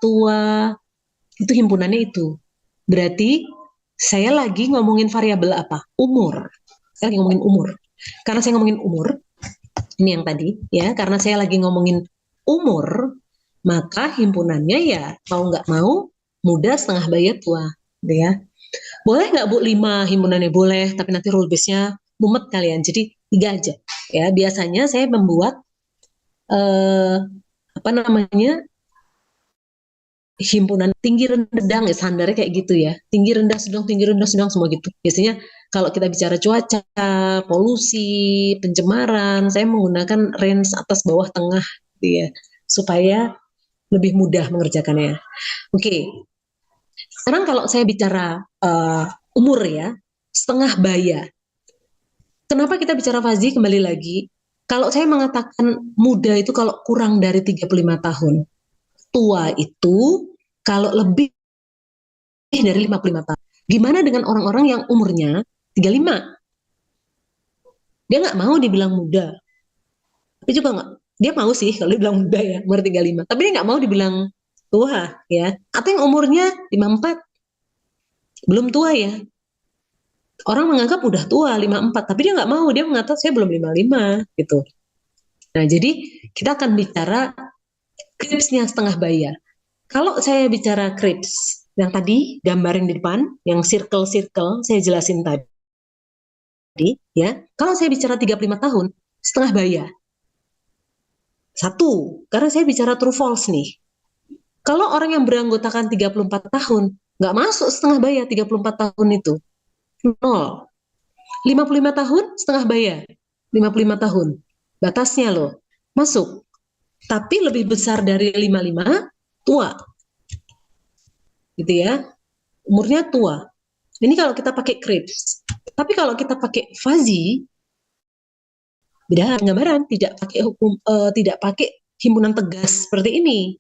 S1: tua, itu himpunannya itu. Berarti saya lagi ngomongin variabel apa? Umur. Saya lagi ngomongin umur. Karena saya ngomongin umur, ini yang tadi ya, karena saya lagi ngomongin umur, maka himpunannya ya mau nggak mau muda, setengah baya, tua, gitu ya. Boleh nggak Bu 5 himpunannya? Boleh, tapi nanti rule base-nya mumet kalian, jadi 3 aja. Ya, biasanya saya membuat eh, apa namanya, himpunan tinggi rendah sedang, ya standarnya kayak gitu ya, tinggi rendah sedang semua gitu. Biasanya kalau kita bicara cuaca, polusi, pencemaran, saya menggunakan range atas bawah tengah gitu ya, supaya lebih mudah mengerjakannya. Oke, sekarang kalau saya bicara umur ya, setengah baya. Kenapa kita bicara fazi? Kembali lagi, kalau saya mengatakan muda itu kalau kurang dari 35 tahun, tua itu kalau lebih dari 55 tahun. Gimana dengan orang-orang yang umurnya 35? Dia nggak mau dibilang muda. Tapi juga nggak, dia mau sih kalau dibilang muda ya, umur 35. Tapi dia nggak mau dibilang tua ya. Atau yang umurnya 54, belum tua ya. Orang menganggap udah tua 54, tapi dia nggak mau, dia mengatakan saya belum 55 gitu. Nah, jadi kita akan bicara kripsnya setengah baya. Kalau saya bicara krips, yang tadi gambar yang di depan, yang circle-circle saya jelasin tadi, ya. Kalau saya bicara 35 tahun, setengah baya. Satu, karena saya bicara true false nih. Kalau orang yang beranggotakan 34 tahun, nggak masuk setengah baya 34 tahun itu. Nol. 55 tahun, setengah baya. 55 tahun. Batasnya loh. Masuk. Tapi lebih besar dari 55, tua. Gitu ya. Umurnya tua. Ini kalau kita pakai Krebs. Tapi kalau kita pakai Fuzzy, beda gambaran, tidak pakai himpunan tegas seperti ini.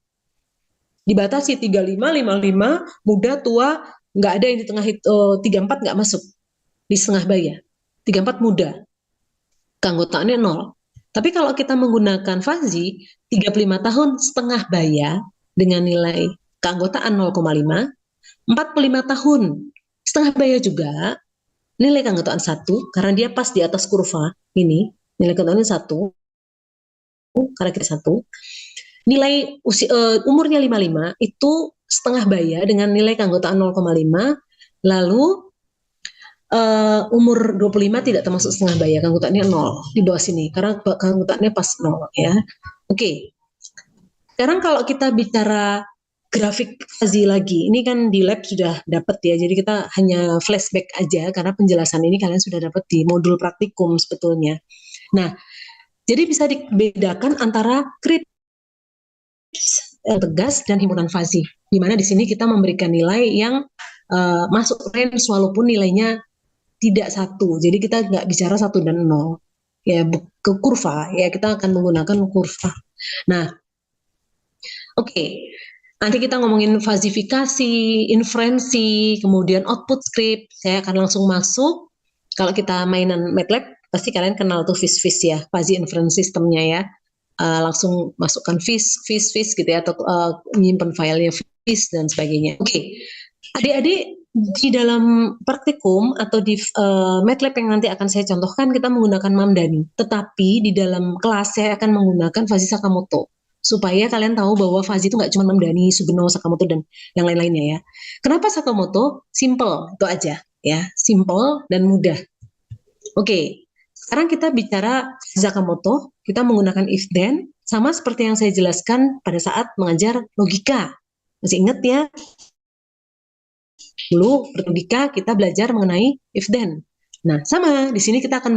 S1: Dibatasi 35, 55, muda, tua, nggak ada yang di tengah 34 nggak masuk di setengah baya. 34 muda, keanggotaannya nol. Tapi kalau kita menggunakan Fuzzy, 35 tahun setengah baya dengan nilai keanggotaan 0,5, 45 tahun setengah baya juga, nilai keanggotaan 1, karena dia pas di atas kurva ini, nilai keanggotaannya 1, karena kita 1, nilai umurnya 55 itu setengah baya dengan nilai keanggotaan 0,5, lalu umur 25 tidak termasuk setengah baya, keanggotaannya 0 di bawah sini, karena keanggotaannya pas 0 ya. Oke, sekarang kalau kita bicara grafik Fazi lagi, ini kan di lab sudah dapat ya, jadi kita hanya flashback aja karena penjelasan ini kalian sudah dapat di modul praktikum sebetulnya. Nah, jadi bisa dibedakan antara krips tegas dan himpunan Fazi, di mana di sini kita memberikan nilai yang masuk range walaupun nilainya tidak satu, jadi kita nggak bicara 1 dan 0 ya, ke kurva ya, kita akan menggunakan kurva. Nah, oke, nanti kita ngomongin fazifikasi, inferensi, kemudian output script. Saya akan langsung masuk. Kalau kita mainan MATLAB, pasti kalian kenal tuh FIS ya, fuzzy inference systemnya ya. Langsung masukkan FIS gitu ya, atau menyimpan filenya FIS dan sebagainya. Oke, adik-adik di dalam praktikum atau di MATLAB yang nanti akan saya contohkan, kita menggunakan Mamdani. Tetapi di dalam kelas saya akan menggunakan Fuzzy Sakamoto, supaya kalian tahu bahwa Fuzzy itu nggak cuma Mamdani, Sugeno, Sakamoto, dan yang lain-lainnya ya. Kenapa Sakamoto? Simple, itu aja ya, simple dan mudah. Oke, sekarang kita bicara Sakamoto, kita menggunakan if then, sama seperti yang saya jelaskan pada saat mengajar logika. Masih ingat ya? Dulu berlogika kita belajar mengenai if then. Nah, sama di sini kita akan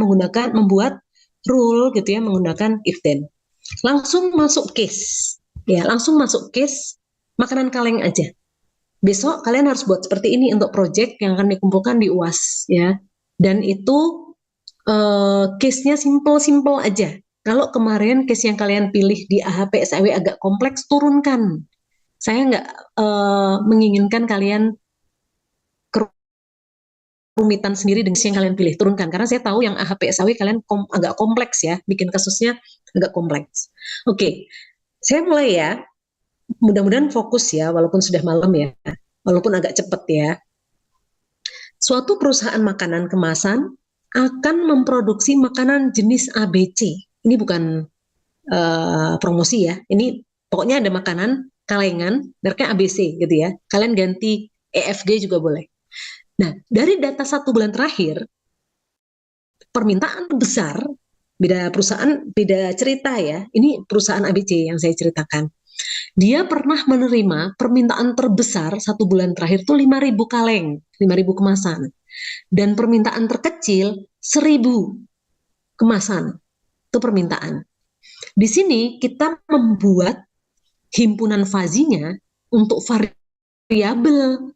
S1: membuat rule gitu ya, menggunakan if then. Langsung masuk case. Ya, langsung masuk case makanan kaleng aja. Besok kalian harus buat seperti ini untuk project yang akan dikumpulkan di UAS ya. Dan itu case-nya simple-simple aja. Kalau kemarin case yang kalian pilih di AHP SAW agak kompleks, turunkan. Saya nggak menginginkan kalian kerumitan sendiri dengan yang kalian pilih, turunkan. Karena saya tahu yang AHPSAW kalian agak kompleks ya, bikin kasusnya agak kompleks. Oke, saya mulai ya. Mudah-mudahan fokus ya, walaupun sudah malam ya, walaupun agak cepat ya. Suatu perusahaan makanan kemasan akan memproduksi makanan jenis ABC. Ini bukan promosi ya, ini pokoknya ada makanan kalengan, mereknya ABC gitu ya. Kalian ganti EFG juga boleh. Nah, dari data 1 bulan terakhir, permintaan besar, beda perusahaan, beda cerita ya. Ini perusahaan ABC yang saya ceritakan. Dia pernah menerima permintaan terbesar 1 bulan terakhir itu 5.000 kaleng, 5.000 kemasan. Dan permintaan terkecil 1.000 kemasan. Itu permintaan. Di sini kita membuat himpunan fazinya untuk variabel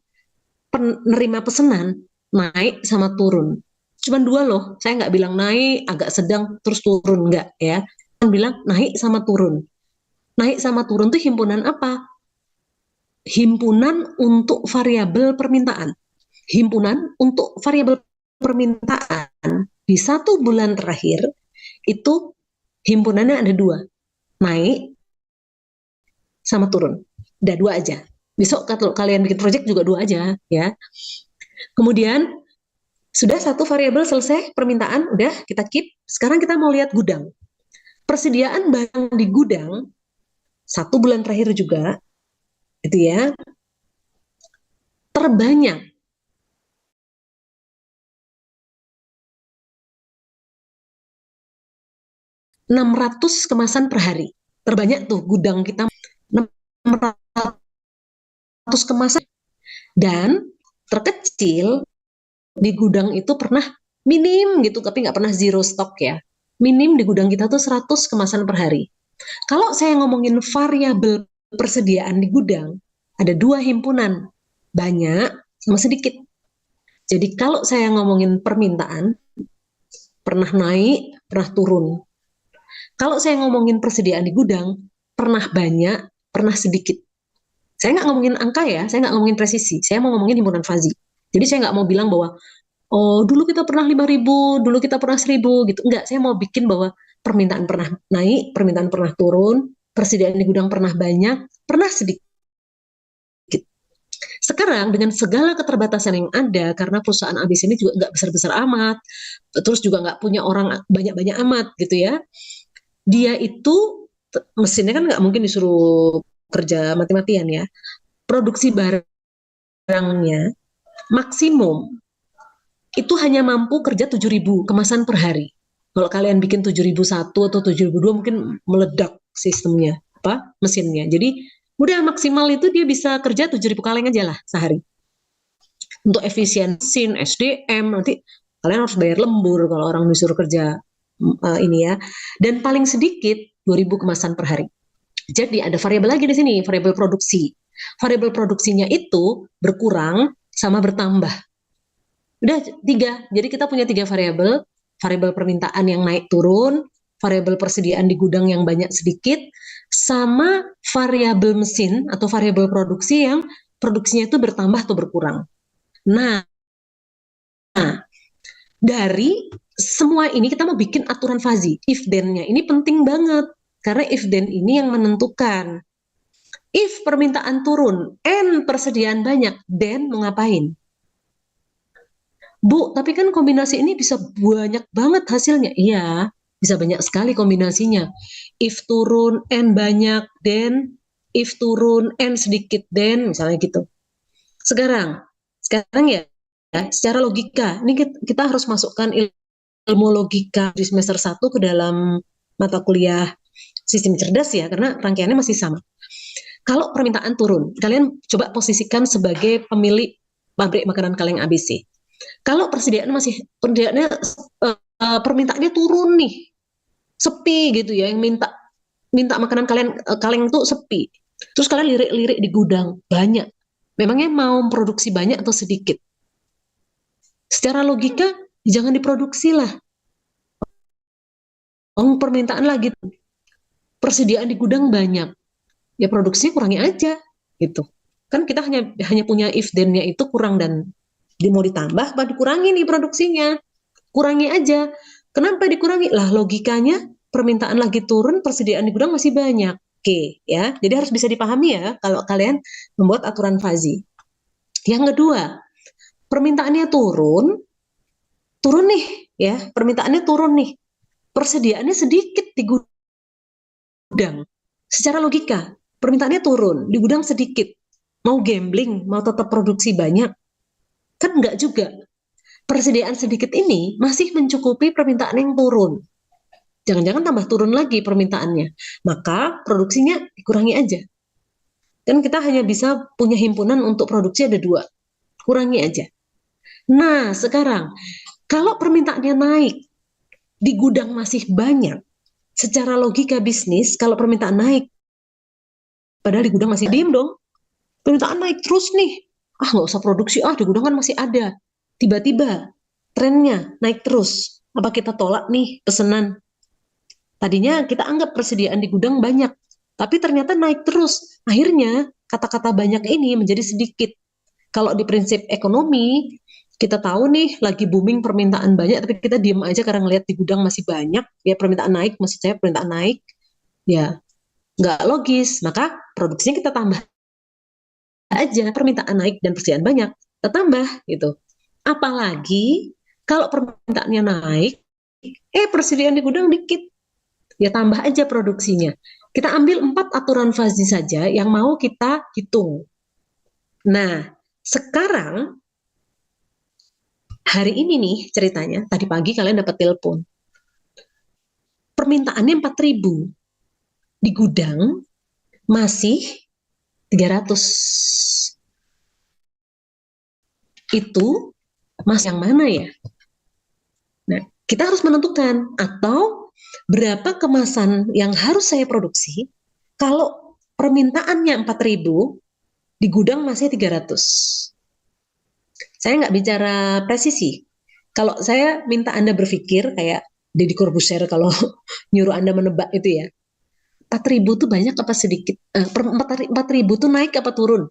S1: penerima pesanan naik sama turun. Cuman 2 loh, saya nggak bilang naik, agak sedang, terus turun, nggak ya. Saya bilang naik sama turun. Naik sama turun itu himpunan apa? Himpunan untuk variabel permintaan. Himpunan untuk variabel permintaan di 1 bulan terakhir itu himpunannya ada 2, naik sama turun. Ada 2 aja. Besok kalau kalian bikin project juga 2 aja ya. Kemudian sudah 1 variabel selesai, permintaan udah kita keep. Sekarang kita mau lihat gudang. Persediaan barang di gudang 1 bulan terakhir juga itu ya terbanyak 600 kemasan per hari. Terbanyak tuh gudang kita 600 kemasan. Dan terkecil di gudang itu pernah minim gitu, tapi nggak pernah zero stock ya. Minim di gudang kita tuh 100 kemasan per hari. Kalau saya ngomongin variabel persediaan di gudang, ada 2 himpunan, banyak sama sedikit. Jadi kalau saya ngomongin permintaan, pernah naik, pernah turun. Kalau saya ngomongin persediaan di gudang, pernah banyak, pernah sedikit. Saya nggak ngomongin angka ya, saya nggak ngomongin presisi, saya mau ngomongin himpunan fazi. Jadi saya nggak mau bilang bahwa, oh dulu kita pernah 5.000, dulu kita pernah 1.000 gitu. Enggak, saya mau bikin bahwa permintaan pernah naik, permintaan pernah turun, persediaan di gudang pernah banyak, pernah sedikit. Sekarang dengan segala keterbatasan yang ada, karena perusahaan ABC ini juga nggak besar-besar amat, terus juga nggak punya orang banyak-banyak amat gitu ya, dia itu mesinnya kan nggak mungkin disuruh kerja mati-matian ya. Produksi barangnya maksimum itu hanya mampu kerja 7.000 kemasan per hari. Kalau kalian bikin 7.001 atau 7.002 mungkin meledak sistemnya, mesinnya. Jadi udah maksimal itu dia bisa kerja 7.000 kaleng aja lah sehari. Untuk efisiensi SDM nanti kalian harus bayar lembur kalau orang disuruh kerja ini ya. Dan paling sedikit 2.000 kemasan per hari. Jadi ada variabel lagi di sini, variabel produksi. Variabel produksinya itu berkurang sama bertambah. Udah 3, jadi kita punya 3 variabel. Variabel permintaan yang naik turun, variabel persediaan di gudang yang banyak sedikit, sama variabel mesin atau variabel produksi yang produksinya itu bertambah atau berkurang. Nah, dari semua ini kita mau bikin aturan fazi. If then-nya ini penting banget. Karena if then ini yang menentukan. If permintaan turun and persediaan banyak, then mau ngapain? Bu, tapi kan kombinasi ini bisa banyak banget hasilnya. Iya, bisa banyak sekali kombinasinya. If turun and banyak, then. If turun and sedikit, then. Misalnya gitu. Sekarang ya, secara logika, ini kita harus masukkan ilmu logika di semester 1 ke dalam mata kuliah sistem cerdas ya, karena rangkaiannya masih sama. Kalau permintaan turun, kalian coba posisikan sebagai pemilik pabrik makanan kaleng ABC. Kalau persediaannya permintaannya turun nih, sepi gitu ya, yang minta makanan kaleng itu sepi. Terus kalian lirik-lirik di gudang banyak. Memangnya mau produksi banyak atau sedikit? Secara logika jangan diproduksi lah. Permintaan lagi, persediaan di gudang banyak, ya produksi kurangi aja gitu. Kan kita hanya punya if then-nya itu kurang dan Mau ditambah apa dikurangi nih produksinya? Kurangi aja. Kenapa dikurangi? Lah logikanya permintaan lagi turun, persediaan di gudang masih banyak. Oke, ya. Jadi harus bisa dipahami ya kalau kalian membuat aturan fazi. Yang kedua, permintaannya turun nih, ya. Permintaannya turun nih. Persediaannya sedikit di gudang. Secara logika, permintaannya turun, di gudang sedikit. Mau gambling, mau tetap produksi banyak? Kan enggak juga. Persediaan sedikit ini masih mencukupi permintaan yang turun. Jangan-jangan tambah turun lagi permintaannya. Maka produksinya dikurangi aja. Kan kita hanya bisa punya himpunan untuk produksi ada 2. Kurangi aja. Nah, sekarang kalau permintaannya naik, di gudang masih banyak, secara logika bisnis, kalau permintaan naik, padahal di gudang masih diem dong, permintaan naik terus nih. Nggak usah produksi, di gudang kan masih ada. Tiba-tiba trennya naik terus. Apa kita tolak nih pesanan? Tadinya kita anggap persediaan di gudang banyak, tapi ternyata naik terus. Akhirnya kata-kata banyak ini menjadi sedikit. Kalau di prinsip ekonomi, kita tahu nih lagi booming permintaan banyak, tapi kita diem aja karena ngelihat di gudang masih banyak, ya permintaan naik, maksud saya permintaan naik, ya nggak logis. Maka produksinya kita tambah aja, permintaan naik dan persediaan banyak, kita tambah gitu. Apalagi kalau permintaannya naik, persediaan di gudang dikit, ya tambah aja produksinya. Kita ambil 4 aturan fazi saja yang mau kita hitung. Nah, sekarang hari ini nih ceritanya, tadi pagi kalian dapat telepon. Permintaannya 4.000. Di gudang masih 300. Itu mas yang mana ya? Nah, kita harus menentukan atau berapa kemasan yang harus saya produksi kalau permintaannya 4.000, di gudang masih 300. Saya nggak bicara presisi. Kalau saya minta Anda berpikir kayak Deddy Corbuzier kalau nyuruh Anda menebak itu ya. 4.000 tuh banyak apa sedikit? 4.000 tuh naik apa turun?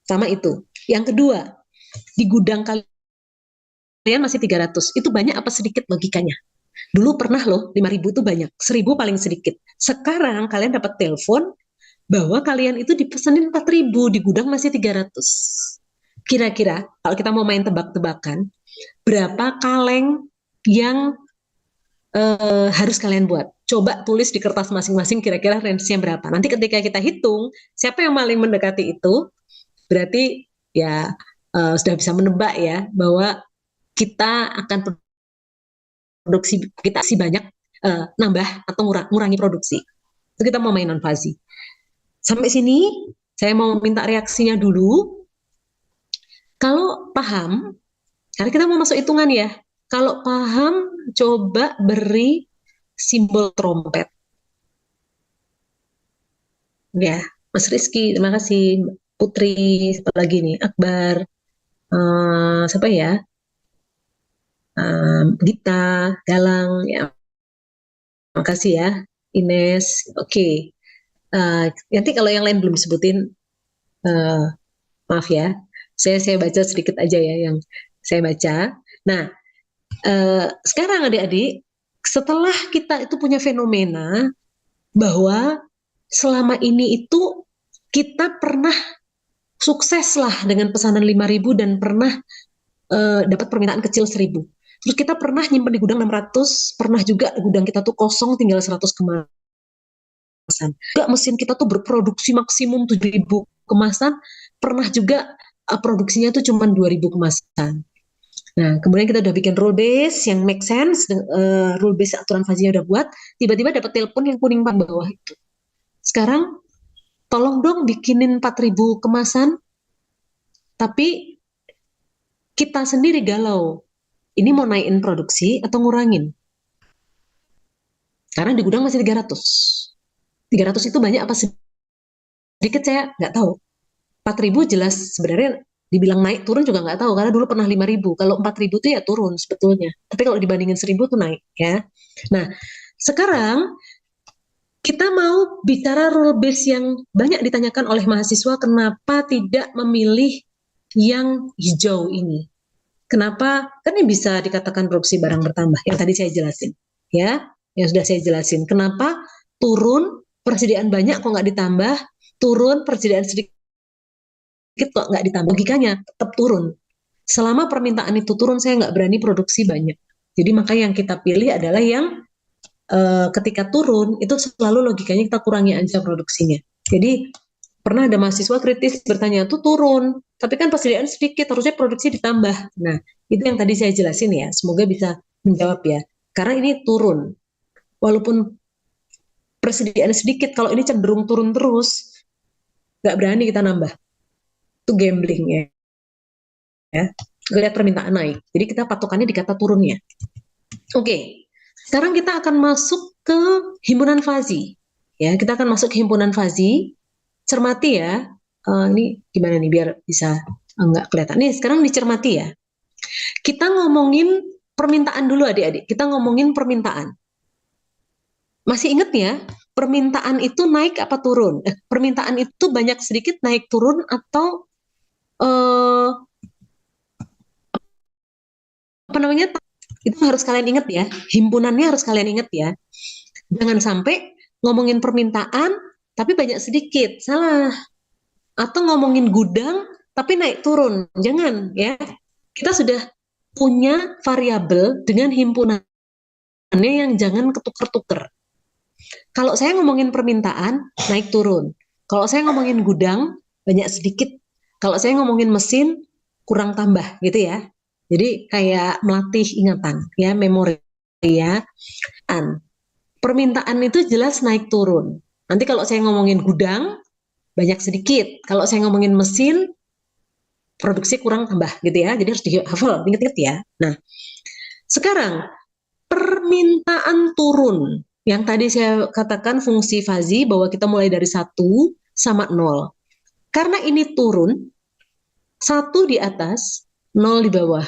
S1: Sama itu. Yang kedua, di gudang kalian masih 300. Itu banyak apa sedikit logikanya? Dulu pernah loh 5.000 tuh banyak, 1.000 paling sedikit. Sekarang kalian dapat telepon bahwa kalian itu dipesanin 4.000, di gudang masih 300. Kira-kira kalau kita mau main tebak-tebakan, berapa kaleng yang harus kalian buat? Coba tulis di kertas masing-masing kira-kira range-nya berapa. Nanti ketika kita hitung, siapa yang paling mendekati itu, berarti ya sudah bisa menebak ya bahwa kita akan produksi kita sih banyak, nambah atau ngurangi produksi. Itu kita mau mainan fazi. Sampai sini saya mau minta reaksinya dulu. Kalau paham, karena kita mau masuk hitungan ya. Kalau paham, coba beri simbol trompet. Ya, Mas Rizky, terima kasih. Putri, siapa lagi nih? Akbar, siapa ya? Dita, Galang, ya. Makasih ya, Ines. Oke. Nanti kalau yang lain belum disebutin, maaf ya. Saya baca sedikit aja ya yang saya baca. Nah, sekarang adik-adik, setelah kita itu punya fenomena bahwa selama ini itu kita pernah sukses lah dengan pesanan 5.000 dan pernah dapat permintaan kecil 1.000. Terus kita pernah nyimpen di gudang 600, pernah juga gudang kita tuh kosong tinggal 100 kemasan. Juga mesin kita tuh berproduksi maksimum 7.000 kemasan, pernah juga produksinya tuh cuma 2.000 kemasan. Nah, kemudian kita udah bikin rule base yang make sense, rule base aturan fazinya udah buat, tiba-tiba dapat telepon yang kuning paling bawah itu. Sekarang, tolong dong bikinin 4.000 kemasan, tapi kita sendiri galau. Ini mau naikin produksi atau ngurangin? Karena di gudang masih 300. 300 itu banyak apa sedikit saya nggak tahu. 4.000 jelas sebenarnya dibilang naik turun juga nggak tahu karena dulu pernah 5.000. Kalau 4.000 itu ya turun sebetulnya. Tapi kalau dibandingin 1.000 tuh naik ya. Nah, sekarang kita mau bicara rule base yang banyak ditanyakan oleh mahasiswa, kenapa tidak memilih yang hijau ini. Kenapa? Kan ini bisa dikatakan produksi barang bertambah yang tadi saya jelasin, ya, yang sudah saya jelasin. Kenapa turun persediaan banyak kok nggak ditambah, turun persediaan sedikit kok nggak ditambah? Logikanya tetap turun. Selama permintaan itu turun, saya nggak berani produksi banyak. Jadi maka yang kita pilih adalah yang ketika turun itu selalu logikanya kita kurangi aja produksinya. Jadi pernah ada mahasiswa kritis bertanya, tuh turun, tapi kan persediaan sedikit, harusnya produksi ditambah. Nah, itu yang tadi saya jelasin ya, semoga bisa menjawab ya. Karena ini turun, walaupun persediaan sedikit, kalau ini cenderung turun terus, nggak berani kita nambah. Itu gambling ya. Lihat permintaan naik. Jadi kita patokannya di kata turunnya. Oke, sekarang kita akan masuk ke himpunan fazi. Ya, kita akan masuk ke himpunan fazi. Cermati ya. Ini gimana nih biar bisa nggak kelihatan. Nih, sekarang dicermati ya. Kita ngomongin permintaan dulu adik-adik. Kita ngomongin permintaan. Masih inget ya? Permintaan itu naik apa turun? Permintaan itu banyak sedikit naik turun atau apa namanya? Itu harus kalian inget ya. Himpunannya harus kalian inget ya. Jangan sampai ngomongin permintaan tapi banyak sedikit. Salah. Atau ngomongin gudang tapi naik turun. Jangan ya. Kita sudah punya variabel dengan himpunannya yang jangan ketuker-tuker. Kalau saya ngomongin permintaan, naik turun. Kalau saya ngomongin gudang, banyak sedikit. Kalau saya ngomongin mesin, kurang tambah gitu ya. Jadi kayak melatih ingatan, ya, memori ya. Permintaan itu jelas naik turun. Nanti kalau saya ngomongin gudang, banyak sedikit. Kalau saya ngomongin mesin, produksi kurang tambah gitu ya. Jadi harus dihafal, ingat-ingat ya. Nah, sekarang permintaan turun. Yang tadi saya katakan fungsi fazi bahwa kita mulai dari 1 sama 0. Karena ini turun, 1 di atas, 0 di bawah.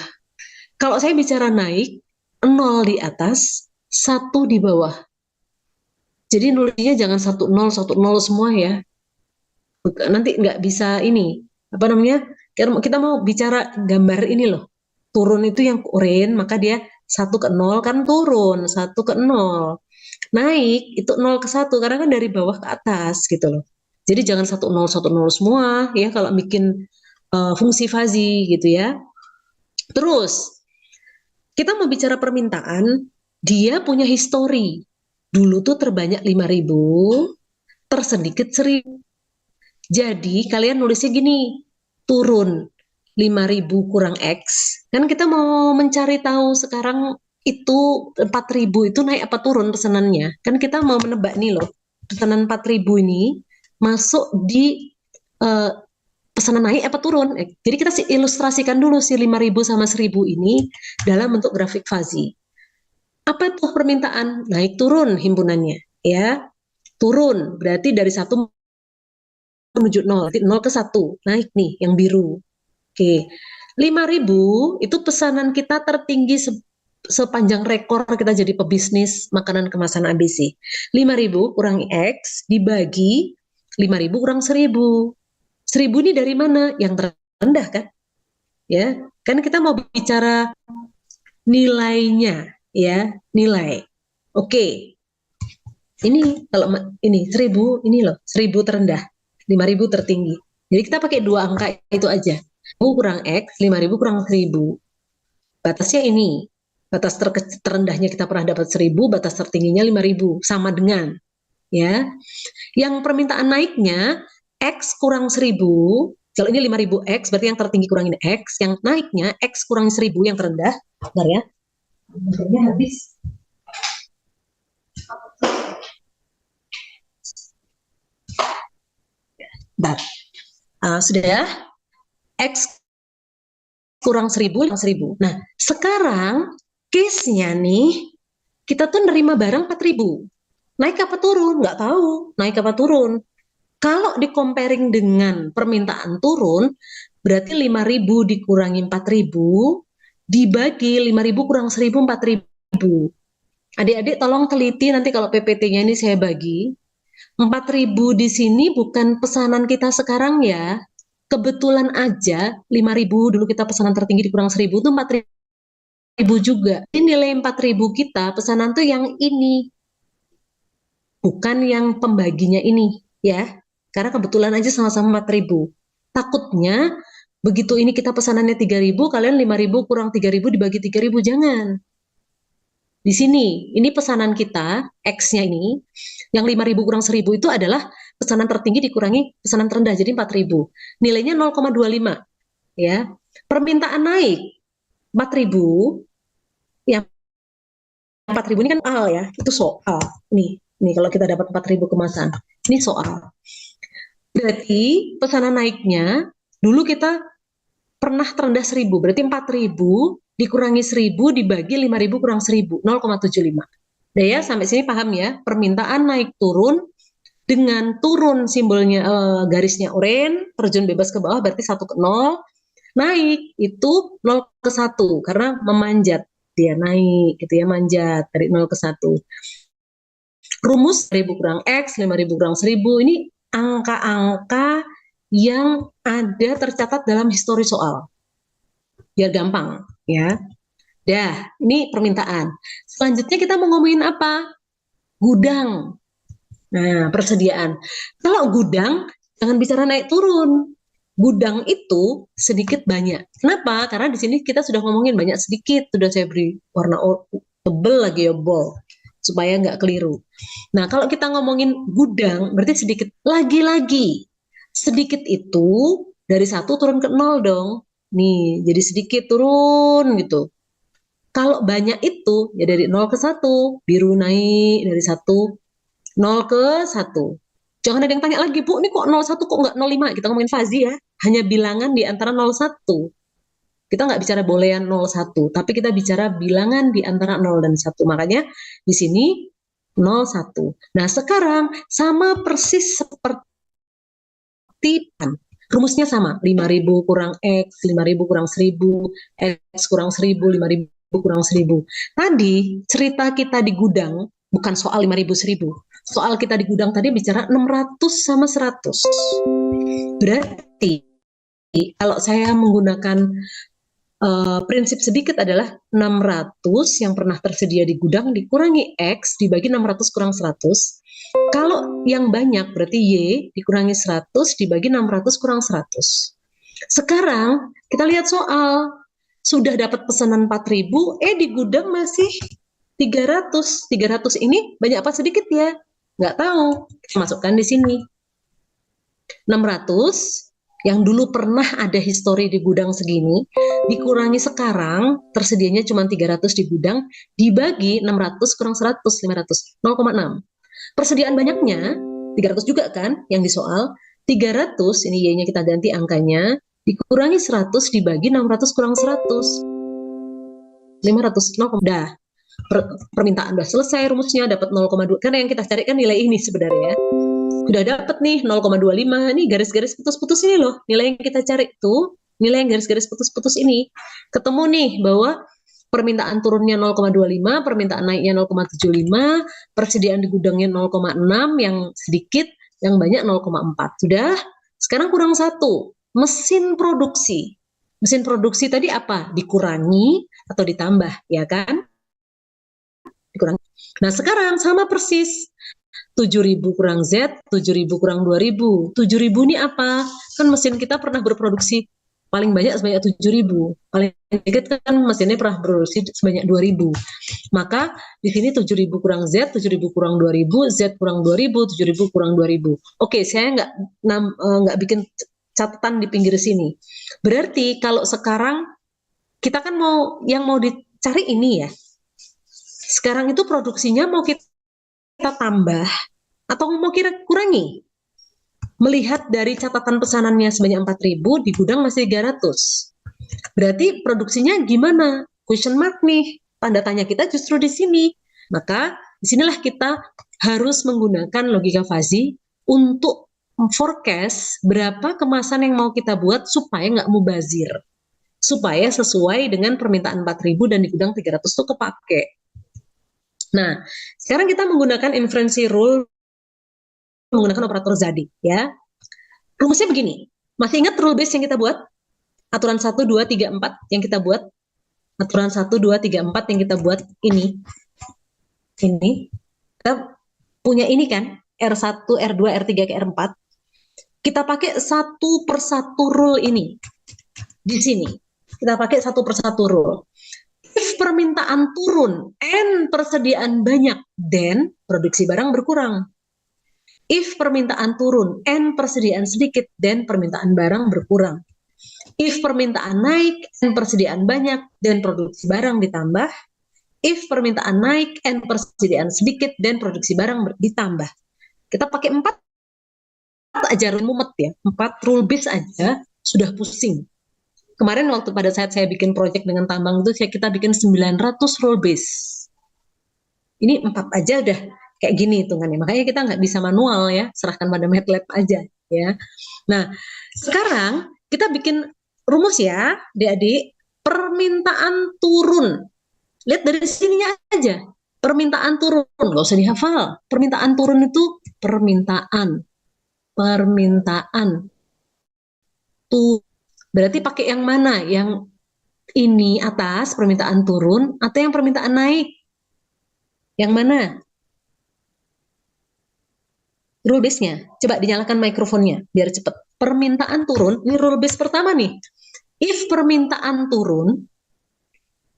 S1: Kalau saya bicara naik, 0 di atas, 1 di bawah. Jadi nulisnya jangan 1 0 semua ya. Nanti nggak bisa ini, apa namanya, kita mau bicara gambar ini loh. Turun itu yang orange, maka dia 1 ke 0 kan turun, 1 ke 0. Naik itu 0 ke 1 karena kan dari bawah ke atas gitu loh. Jadi jangan 1 0 semua ya kalau bikin fungsi fazi gitu ya. Terus kita mau bicara permintaan, dia punya histori. Dulu tuh terbanyak 5.000, tersedikit 1.000. Jadi kalian nulisnya gini, turun 5.000 kurang X. Kan kita mau mencari tahu sekarang itu 4.000 itu naik apa turun pesanannya. Kan kita mau menebak nih loh, pesanan 4.000 ini masuk di pesanan naik apa turun. Jadi kita ilustrasikan dulu si 5.000 sama 1.000 ini dalam bentuk grafik fazi. Apa tuh permintaan? Naik turun himpunannya. Ya, turun berarti dari 1 menuju 0, 0 ke 1, naik nih yang biru. Oke, 5.000 itu pesanan kita tertinggi sepanjang rekor kita jadi pebisnis makanan kemasan ABC. 5.000 kurang X dibagi 5.000 kurang 1.000. 1.000 ini dari mana? Yang terendah kan? Ya, kan kita mau bicara nilainya, ya, nilai. Oke. Ini kalau ini 1.000 ini loh, 1.000 terendah, 5.000 tertinggi. Jadi kita pakai 2 angka itu aja. 1.000 kurang X, 5.000 kurang 1.000. Batasnya ini. Batas terendahnya kita pernah dapat 1.000, batas tertingginya 5.000. Sama dengan. Ya. Yang permintaan naiknya, X kurang 1.000. Kalau ini 5.000 X, berarti yang tertinggi kurangin X. Yang naiknya, X kurang 1.000 yang terendah. Bentar ya. Bentarnya habis. Bentar. Sudah ya? X kurang 1.000, 1.000. Nah, sekarang case-nya nih, kita tuh nerima barang 4.000. Naik apa turun? Nggak tahu. Naik apa turun? Kalau di comparing dengan permintaan turun, berarti 5.000 dikurangi 4.000, dibagi 5.000 kurang 1.000, 4.000. Adik-adik tolong teliti nanti kalau PPT-nya ini saya bagi. 4.000 di sini bukan pesanan kita sekarang ya. Kebetulan aja 5.000 dulu kita pesanan tertinggi dikurang 1.000 itu 4.000 juga. Ini nilai 4.000 kita pesanan tuh yang ini, bukan yang pembaginya ini ya. Karena kebetulan aja sama-sama 4.000. Takutnya begitu ini kita pesanannya 3.000, kalian 5.000 kurang 3.000 dibagi 3.000, jangan. Di sini, ini pesanan kita, X-nya ini, yang 5.000 kurang 1.000 itu adalah pesanan tertinggi dikurangi pesanan terendah, jadi 4.000. Nilainya 0,25. Ya. Permintaan naik 4.000, yang 4.000 ini kan soal ya, itu soal. Nih kalau kita dapat 4.000 kemasan, ini soal. Berarti pesanan naiknya, dulu kita pernah terendah 1.000, berarti 4.000 dikurangi 1.000 dibagi 5.000 kurang 1.000, 0,75. Nah ya, sampai sini paham ya, permintaan naik turun, dengan turun simbolnya garisnya oranye, terjun bebas ke bawah berarti 1 ke 0, naik itu 0 ke 1, karena memanjat, dia naik gitu ya, manjat dari 0 ke 1. Rumus 1.000 kurang X, 5.000 kurang 1.000, ini angka-angka yang ada tercatat dalam histori soal. Biar gampang ya. Dah, ini permintaan. Selanjutnya kita mau ngomongin apa? Gudang. Nah, persediaan. Kalau gudang, jangan bicara naik turun. Gudang itu sedikit banyak. Kenapa? Karena di sini kita sudah ngomongin banyak sedikit. Sudah saya beri warna tebel lagi ya, bold, supaya nggak keliru. Nah, kalau kita ngomongin gudang, berarti sedikit. Lagi-lagi, sedikit itu dari 1 turun ke 0 dong. Nih, jadi sedikit turun gitu. Kalau banyak itu, ya dari 0 ke 1. Biru naik dari 1, 0 ke 1. Jangan ada yang tanya lagi, Bu, ini kok 01 kok nggak 05? Kita ngomongin fazi ya. Hanya bilangan di antara 01. Kita nggak bicara boolean 01, tapi kita bicara bilangan di antara 0 dan 1. Makanya di sini 01. Nah, sekarang sama persis seperti PAN. Rumusnya sama, 5.000 kurang X, 5.000 kurang 1.000, X kurang 1.000, 5.000 kurang 1.000. Tadi cerita kita di gudang, bukan soal 5.000, 1.000. Soal kita di gudang tadi bicara 600 sama 100. Berarti kalau saya menggunakan prinsip sedikit adalah 600 yang pernah tersedia di gudang dikurangi X dibagi 600 kurang 100. Kalau yang banyak berarti Y dikurangi 100 dibagi 600 kurang 100. Sekarang kita lihat soal. Sudah dapat pesanan 4.000, di gudang masih 300. 300 ini banyak apa sedikit ya? Nggak tahu. Kita masukkan di sini. 600 yang dulu pernah ada histori di gudang segini, dikurangi sekarang tersedianya cuma 300 di gudang, dibagi 600 kurang 100, 500, 0,6. Persediaan banyaknya 300 juga kan yang di soal. 300 ini Y-nya kita ganti angkanya, dikurangi 100 dibagi 600 kurang 100, 500, 0, dah. Permintaan udah selesai, rumusnya dapat 0,2, karena yang kita cari kan nilai ini sebenarnya. Udah dapat nih 0,25, nih garis-garis putus-putus ini loh, nilai yang kita cari tuh, nilai yang garis-garis putus-putus ini. Ketemu nih bahwa permintaan turunnya 0,25, permintaan naiknya 0,75, persediaan di gudangnya 0,6, yang sedikit, yang banyak 0,4. Sudah, sekarang kurang 1, mesin produksi. Mesin produksi tadi apa? Dikurangi atau ditambah, ya kan? Dikurangi. Nah, sekarang sama persis. 7.000 kurang Z, 7.000 kurang 2.000. 7.000 ini apa? Kan mesin kita pernah berproduksi paling banyak sebanyak 7.000. Paling sedikit kan mesinnya pernah berproduksi sebanyak 2.000. Maka di sini 7.000 kurang Z, 7.000 kurang 2.000, Z kurang 2.000, 7.000 kurang 2.000. Oke, saya nggak bikin catatan di pinggir sini. Berarti kalau sekarang kita kan yang mau dicari ini ya. Sekarang itu produksinya mau kita tambah atau mau kita kurangi? Melihat dari catatan pesanannya sebanyak 4.000, di gudang masih 300. Berarti produksinya gimana? Question mark nih. Tanda tanya kita justru di sini. Maka disinilah kita harus menggunakan logika fazi untuk forecast berapa kemasan yang mau kita buat supaya nggak mubazir. Supaya sesuai dengan permintaan 4.000 dan di gudang 300 itu kepake. Nah, sekarang kita menggunakan inference rule, menggunakan operator Zadig ya. Rumusnya begini. Masih ingat rule base yang kita buat? Aturan 1, 2, 3, 4 yang kita buat? Aturan 1, 2, 3, 4 yang kita buat ini. Kita punya ini kan, R1, R2, R3, R4. Kita pakai satu persatu rule ini. Di sini. Kita pakai satu persatu rule. If permintaan turun and persediaan banyak, then produksi barang berkurang. If permintaan turun and persediaan sedikit, then permintaan barang berkurang. If permintaan naik and persediaan banyak, then produksi barang ditambah. If permintaan naik and persediaan sedikit, then produksi barang ditambah. Kita pakai 4 aja mumet ya, 4 rule base aja sudah pusing. Kemarin waktu pada saat saya bikin project dengan tambang itu kita bikin 900 rule base. Ini 4 aja udah kayak gini hitungannya. Makanya kita nggak bisa manual ya, serahkan pada MATLAB aja ya. Nah, sekarang kita bikin rumus ya, adik-adik. Permintaan turun. Lihat dari sininya aja. Permintaan turun, nggak usah dihafal. Permintaan turun itu permintaan. Tuh. Berarti pakai yang mana? Yang ini atas permintaan turun atau yang permintaan naik? Yang mana? Rule base-nya. Coba dinyalakan mikrofonnya biar cepat. Permintaan turun, ini rule base pertama nih. If permintaan turun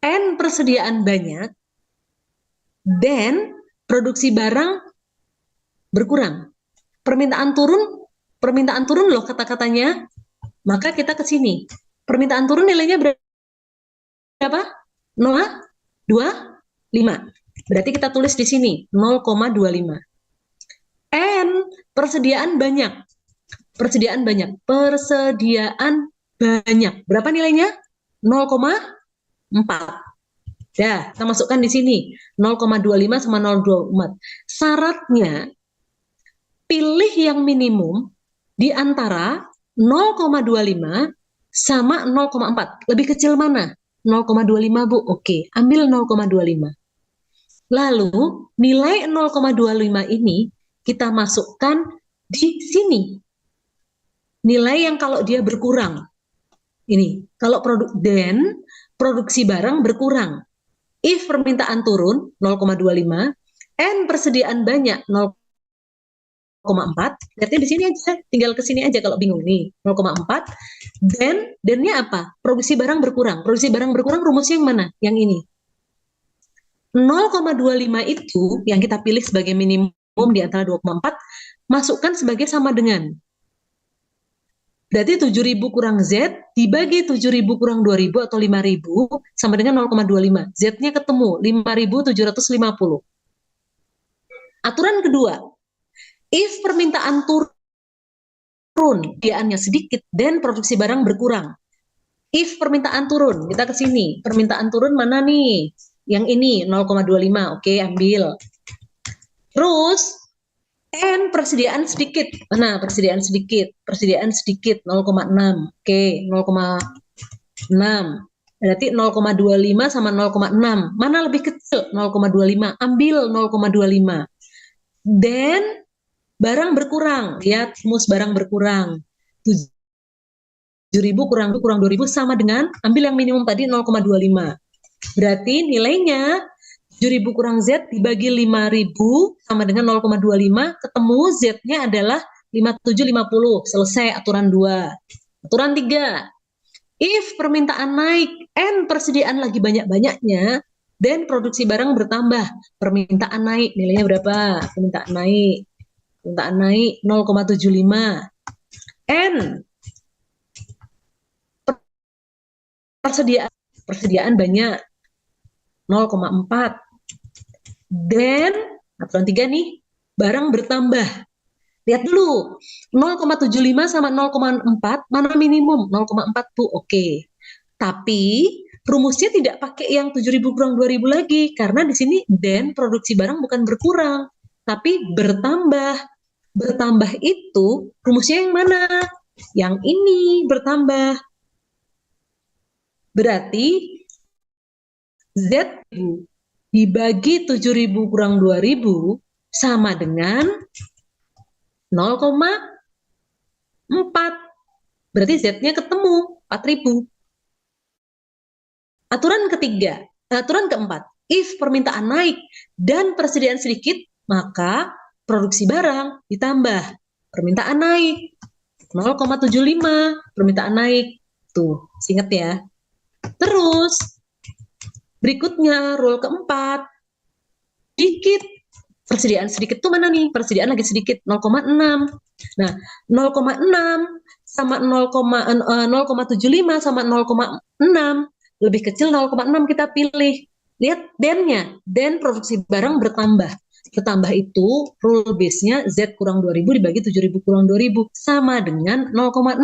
S1: and persediaan banyak, then produksi barang berkurang. Permintaan turun loh kata-katanya. Maka kita ke sini. Permintaan turun nilainya berapa? 0,25. Berarti kita tulis di sini 0,25. And persediaan banyak. Persediaan banyak. Berapa nilainya? 0,4. Ya, kita masukkan di sini 0,25 sama 0,24. Syaratnya pilih yang minimum di antara 0,25 sama 0,4. Lebih kecil mana? 0,25 Bu. Oke, ambil 0,25. Lalu nilai 0,25 ini kita masukkan di sini. Nilai yang kalau dia berkurang. Ini, kalau produksi barang berkurang. If permintaan turun 0,25 and persediaan banyak 0,4, lihatnya di sini aja, tinggal ke sini aja kalau bingung nih, 0,4, then-nya apa? Produksi barang berkurang. Produksi barang berkurang rumusnya yang mana? Yang ini. 0,25 itu yang kita pilih sebagai minimum di antara 2,4, masukkan sebagai sama dengan. Berarti 7.000 kurang Z dibagi 7.000 kurang 2.000 atau 5.000 sama dengan 0,25. Z-nya ketemu, 5.750. Aturan kedua, if permintaan turun, persediaannya sedikit, dan produksi barang berkurang. If permintaan turun, kita ke sini. Permintaan turun mana nih? Yang ini, 0,25. Oke, ambil. Terus, and persediaan sedikit. Mana persediaan sedikit? Persediaan sedikit, 0,6. Oke, 0,6. Berarti 0,25 sama 0,6. Mana lebih kecil? 0,25. Ambil 0,25. Then barang berkurang, lihat rumus barang berkurang. 7.000 kurang 2.000 sama dengan ambil yang minimum tadi 0,25. Berarti nilainya 7.000 kurang Z dibagi 5.000 sama dengan 0,25, ketemu Z-nya adalah 5.750. Selesai aturan 2. Aturan 3. If permintaan naik and persediaan lagi banyak-banyaknya, then produksi barang bertambah. Permintaan naik, nilainya berapa? Permintaan naik 0,75. And persediaan banyak 0,4. Then aturan 3 nih, barang bertambah. Lihat dulu, 0,75 sama 0,4 mana minimum? 0,4 Bu. Oke. Tapi rumusnya tidak pakai yang 7.000 kurang 2.000 lagi, karena di sini then produksi barang bukan berkurang, tapi bertambah. Bertambah itu rumusnya yang mana? Yang ini bertambah. Berarti Z dibagi 7.000 kurang 2.000 sama dengan 0,4. Berarti Z-nya ketemu 4.000. Aturan keempat, if permintaan naik dan persediaan sedikit, maka produksi barang ditambah. Permintaan naik 0,75, permintaan naik. Tuh, ingat ya. Terus, berikutnya, rule keempat, sedikit. Persediaan sedikit tuh mana nih? Persediaan lagi sedikit, 0,6. Nah, 0,6 sama 0,75 sama 0,6 lebih kecil 0,6 kita pilih. Lihat den-nya, den produksi barang bertambah. Bertambah itu rule base-nya Z kurang 2.000 dibagi 7.000 kurang 2.000 sama dengan 0,6.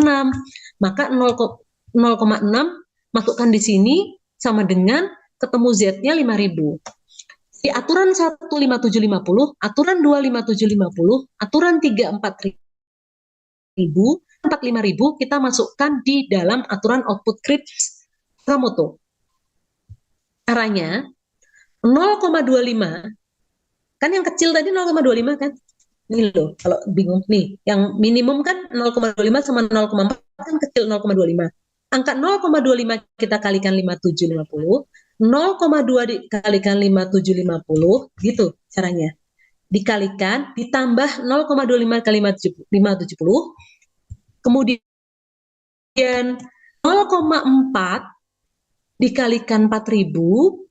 S1: Maka 0,6 masukkan di sini sama dengan ketemu Z-nya 5.000. Di aturan 15750, aturan 25750, aturan 34000, 45000 kita masukkan di dalam aturan output Krips Sakamoto. Caranya 0,25 kan yang kecil tadi 0,25 kan? Ini loh, kalau bingung nih, yang minimum kan 0,25 sama 0,4 kan kecil 0,25. Angka 0,25 kita kalikan 5750, 0,2 dikalikan 5750, gitu caranya. Dikalikan, ditambah 0,25 kali 570, kemudian 0,4 dikalikan 4.000,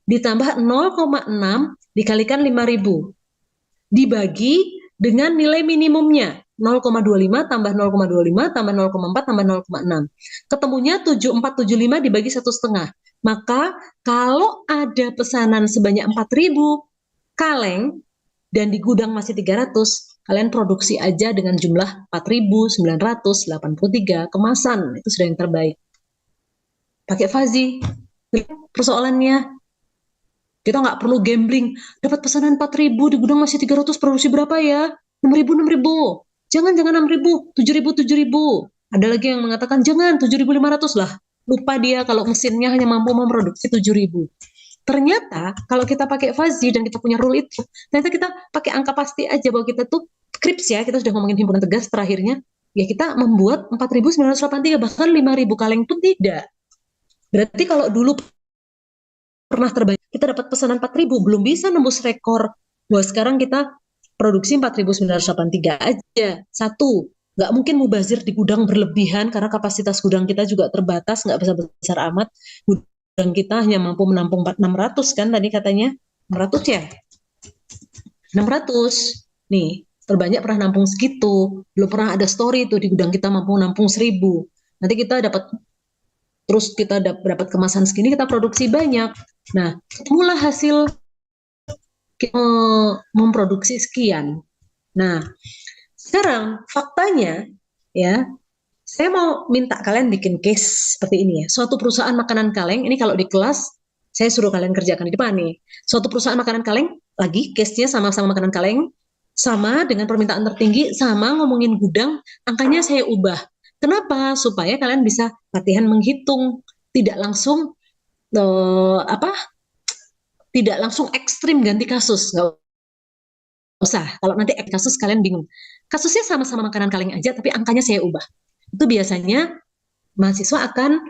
S1: ditambah 0,6 dikalikan 5.000. Dibagi dengan nilai minimumnya 0,25 tambah 0,25 tambah 0,4 tambah 0,6. Ketemunya 7475 dibagi 1,5. Maka kalau ada pesanan sebanyak 4.000 kaleng dan di gudang masih 300, kalian produksi aja dengan jumlah 4.983 kemasan. Itu sudah yang terbaik. Pakai Fazi. Persoalannya kita nggak perlu gambling. Dapat pesanan 4.000 di gudang masih 300, produksi berapa ya? 6.000, 6.000. Jangan 6.000, 7.000, 7.000. Ada lagi yang mengatakan jangan 7.500 lah. Lupa dia kalau mesinnya hanya mampu memproduksi 7.000. Ternyata kalau kita pakai Fazi dan kita punya rule itu, ternyata kita pakai angka pasti aja bahwa kita tuh Krips ya, kita sudah ngomongin himpunan tegas terakhirnya, ya kita membuat 4.983 bahkan 5.000 kaleng pun tidak. Berarti kalau dulu pernah terbanyak kita dapat pesanan 4.000 belum bisa nembus rekor bahwa sekarang kita produksi 4.983 aja. Satu, nggak mungkin mubazir di gudang berlebihan karena kapasitas gudang kita juga terbatas, nggak besar amat. Gudang kita hanya mampu menampung 600 kan tadi katanya. 600 ya? 600. Nih, terbanyak pernah nampung segitu. Belum pernah ada story tuh di gudang kita mampu nampung 1.000. Nanti kita dapat terus kita dapat kemasan segini, kita produksi banyak. Nah, mulai hasil memproduksi sekian. Nah, sekarang faktanya ya, saya mau minta kalian bikin case seperti ini ya. Suatu perusahaan makanan kaleng, ini kalau di kelas saya suruh kalian kerjakan di depan nih. Suatu perusahaan makanan kaleng, lagi case-nya sama-sama makanan kaleng, sama dengan permintaan tertinggi, sama ngomongin gudang, angkanya saya ubah. Kenapa? Supaya kalian bisa latihan menghitung, tidak langsung tidak langsung ekstrim ganti kasus, nggak usah. Kalau nanti kasus kalian bingung. Kasusnya sama-sama makanan kaleng aja, tapi angkanya saya ubah. Itu biasanya mahasiswa akan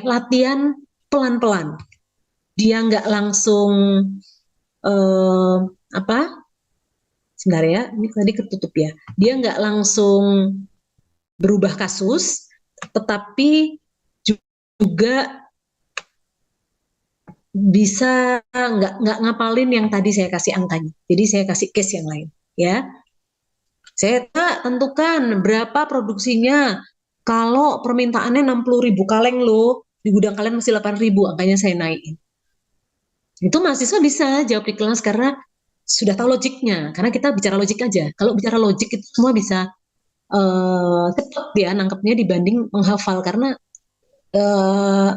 S1: latihan pelan-pelan. Dia nggak langsung sebentar ya, ini tadi ketutup ya. Dia nggak langsung berubah kasus, tetapi juga bisa nggak ngapalin yang tadi saya kasih angkanya. Jadi saya kasih case yang lain, ya. Saya tentukan berapa produksinya. Kalau permintaannya 60.000 kaleng loh, di gudang kalian masih 8.000, angkanya saya naikin. Itu mahasiswa bisa jawab di kelas karena sudah tahu logiknya. Karena kita bicara logik aja. Kalau bicara logik itu semua bisa cepat ya nangkepnya dibanding menghafal karena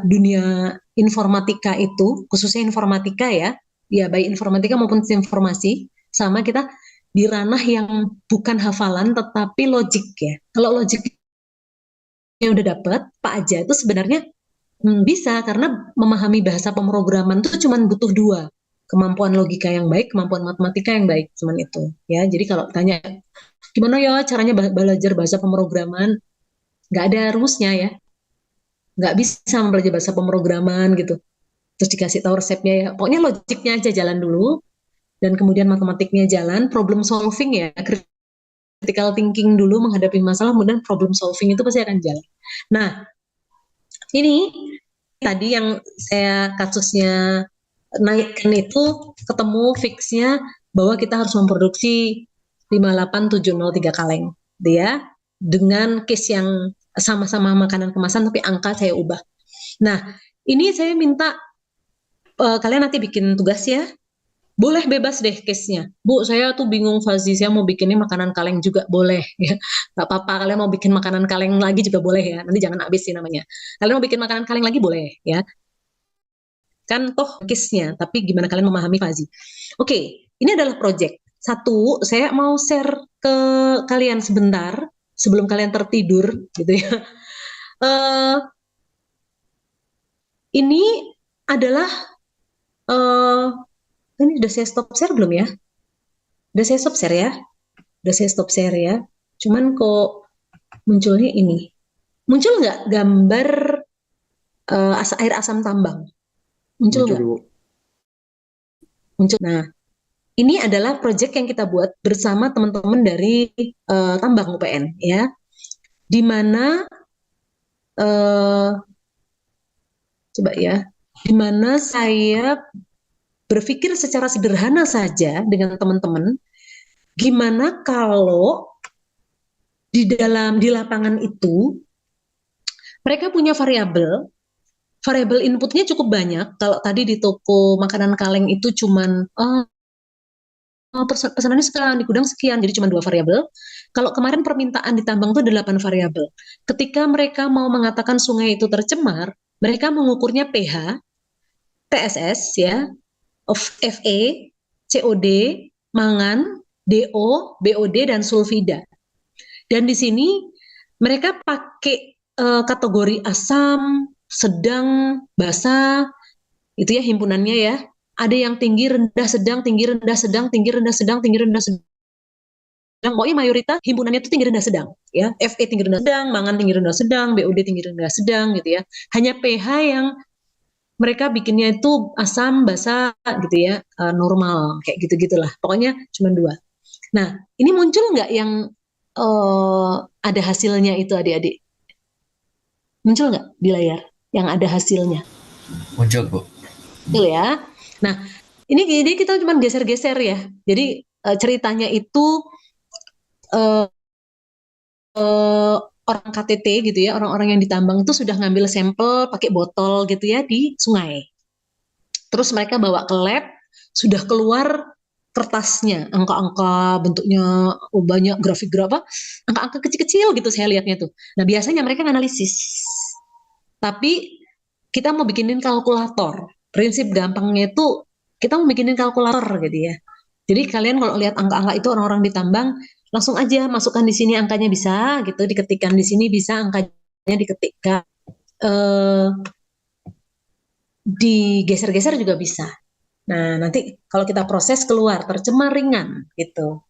S1: dunia informatika itu, khususnya informatika ya baik informatika maupun informasi, sama kita di ranah yang bukan hafalan tetapi logik ya. Kalau logiknya udah dapet, Pak Aja itu sebenarnya bisa karena memahami bahasa pemrograman itu cuma butuh 2, kemampuan logika yang baik, kemampuan matematika yang baik, cuman itu ya. Jadi kalau tanya gimana ya caranya belajar bahasa pemrograman, nggak ada rumusnya ya, nggak bisa mempelajari bahasa pemrograman gitu. Terus dikasih tahu resepnya ya, pokoknya logiknya aja jalan dulu, dan kemudian matematiknya jalan, problem solving ya, critical thinking dulu menghadapi masalah, kemudian problem solving itu pasti akan jalan. Nah, ini tadi yang saya kasusnya naikkan itu ketemu fixnya bahwa kita harus memproduksi 58703 kaleng, dia dengan case yang sama-sama makanan kemasan tapi angka saya ubah. Nah, ini saya minta kalian nanti bikin tugas ya. Boleh bebas deh case-nya. Bu, saya tuh bingung Fazi, saya mau bikinnya makanan kaleng juga boleh ya. Gak apa-apa, kalian mau bikin makanan kaleng lagi juga boleh ya. Nanti jangan habis sih namanya. Kalian mau bikin makanan kaleng lagi boleh ya. Kan toh case-nya, tapi gimana kalian memahami Fazi. Oke, ini adalah project. Satu, saya mau share ke kalian sebentar sebelum kalian tertidur gitu ya. Ini adalah ini udah saya stop share belum ya? Udah saya stop share ya? Udah saya stop share ya. Cuman kok munculnya ini. Muncul nggak gambar air asam tambang? Muncul nggak? Muncul. Nah, ini adalah proyek yang kita buat bersama teman-teman dari Tambang UPN ya. Di mana coba ya, di mana saya berpikir secara sederhana saja dengan teman-teman, gimana kalau di lapangan itu mereka punya variabel inputnya cukup banyak. Kalau tadi di toko makanan kaleng itu cuman pesanannya sekian, di gudang sekian, jadi cuma 2 variabel. Kalau kemarin permintaan di tambang itu 8 variabel. Ketika mereka mau mengatakan sungai itu tercemar, mereka mengukurnya pH, TSS ya, of Fe, COD, mangan, DO, BOD dan sulfida. Dan di sini mereka pakai kategori asam, sedang, basah, itu ya himpunannya ya. Ada yang tinggi, rendah, sedang, tinggi, rendah, sedang, tinggi, rendah, sedang, tinggi, rendah, sedang. Pokoknya mayoritas himpunannya itu tinggi, rendah, sedang. Ya, Fe tinggi, rendah, sedang, mangan tinggi, rendah, sedang, BOD tinggi, rendah, sedang, gitu ya. Hanya pH yang mereka bikinnya itu asam, basa, gitu ya, normal, kayak gitu-gitulah. Pokoknya cuma 2. Nah, ini muncul nggak yang ada hasilnya itu adik-adik? Muncul nggak di layar yang ada hasilnya?
S2: Muncul, Bu.
S1: Betul ya. Nah, ini jadi kita cuma geser-geser ya. Jadi ceritanya itu uh, orang KTT gitu ya, orang-orang yang ditambang itu sudah ngambil sampel pakai botol gitu ya di sungai. Terus mereka bawa ke lab, sudah keluar kertasnya, angka-angka bentuknya banyak grafik apa, angka-angka kecil-kecil gitu saya lihatnya tuh. Nah biasanya mereka analisis, tapi kita mau bikinin kalkulator. Prinsip gampangnya itu kita mau bikinin kalkulator gitu ya. Jadi kalian kalau lihat angka-angka itu orang-orang ditambang, langsung aja masukkan di sini angkanya bisa gitu, diketikkan di sini bisa angkanya diketikkan. Digeser-geser juga bisa. Nah, nanti kalau kita proses keluar tercemar ringan gitu.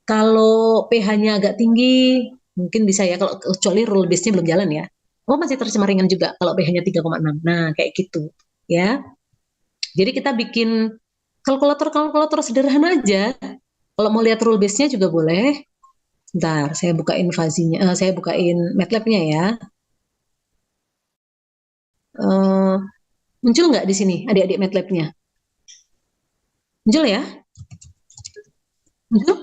S1: Kalau pH-nya agak tinggi, mungkin bisa ya kalau kecuali rule base-nya belum jalan ya. Oh, masih tercemar ringan juga kalau pH-nya 3,6. Nah, kayak gitu ya. Jadi kita bikin kalkulator sederhana aja. Kalau mau lihat rule base-nya juga boleh. Bentar, saya bukain fazinya, saya bukain MATLAB-nya ya. Muncul nggak di sini adik-adik MATLAB-nya? Muncul ya? Muncul?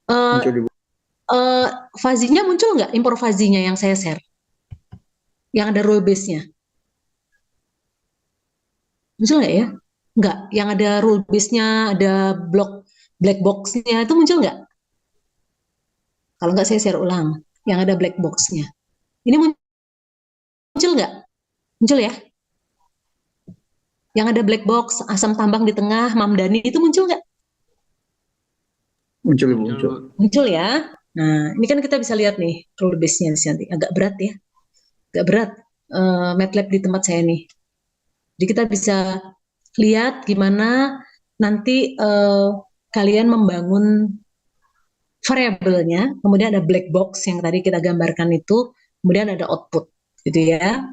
S1: Muncul fazinya muncul nggak? Impor fazinya yang saya share, yang ada rule base-nya. Muncul nggak ya? Nggak. Yang ada rule base-nya, ada black box-nya itu muncul nggak? Kalau nggak saya share ulang. Yang ada black box-nya. Ini muncul nggak? Muncul ya? Yang ada black box, asam tambang di tengah, Mamdani itu muncul nggak?
S3: Muncul, muncul.
S1: Muncul ya. Nah, ini kan kita bisa lihat nih rule base-nya nanti. Agak berat ya. Agak berat MATLAB di tempat saya nih. Jadi kita bisa lihat gimana nanti kalian membangun variabelnya, kemudian ada black box yang tadi kita gambarkan itu, kemudian ada output, gitu ya.